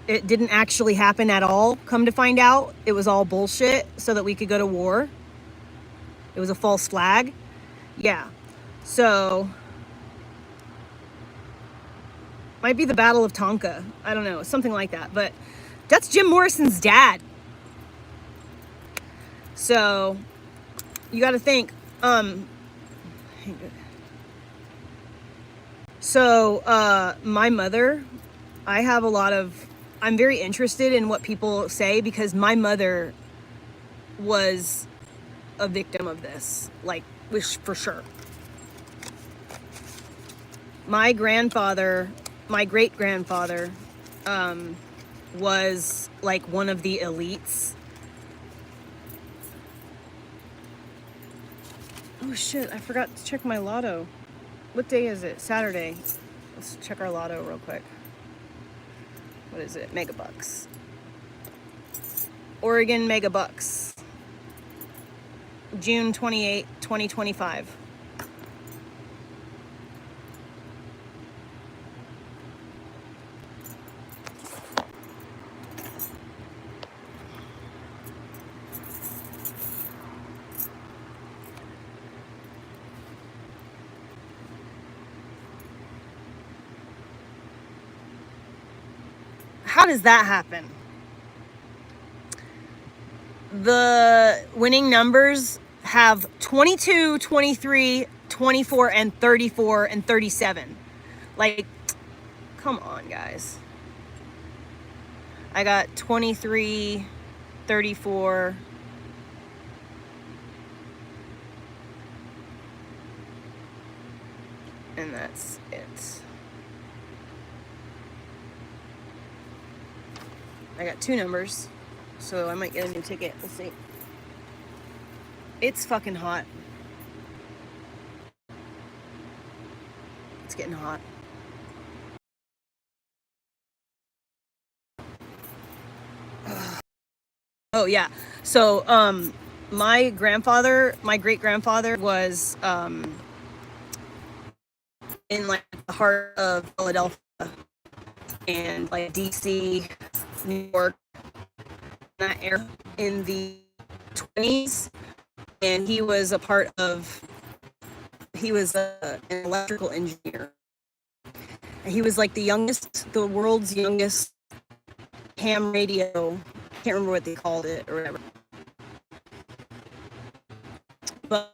It didn't actually happen at all, come to find out. It was all bullshit so that we could go to war. It was a false flag. Yeah. So, might be the Battle of Tonka. I don't know, something like that. But that's Jim Morrison's dad. So, you got to think. So, my mother, I'm very interested in what people say because my mother was a victim of this, like, for sure. My great-grandfather, was like one of the elites. Oh shit, I forgot to check my lotto. What day is it? Saturday. Let's check our lotto real quick. What is it? Megabucks. Oregon Megabucks. June 28, 2025. How does that happen? The winning numbers have 22, 23, 24, and 34, and 37. Like, come on, guys. I got 23, 34. And that's it. I got 2 numbers, so I might get a new ticket. We'll see. It's fucking hot. It's getting hot. Oh yeah. So my great-grandfather was in like the heart of Philadelphia and like DC, New York, that area in the 20s, and he was an electrical engineer. And he was like the world's youngest ham radio. I can't remember what they called it or whatever. But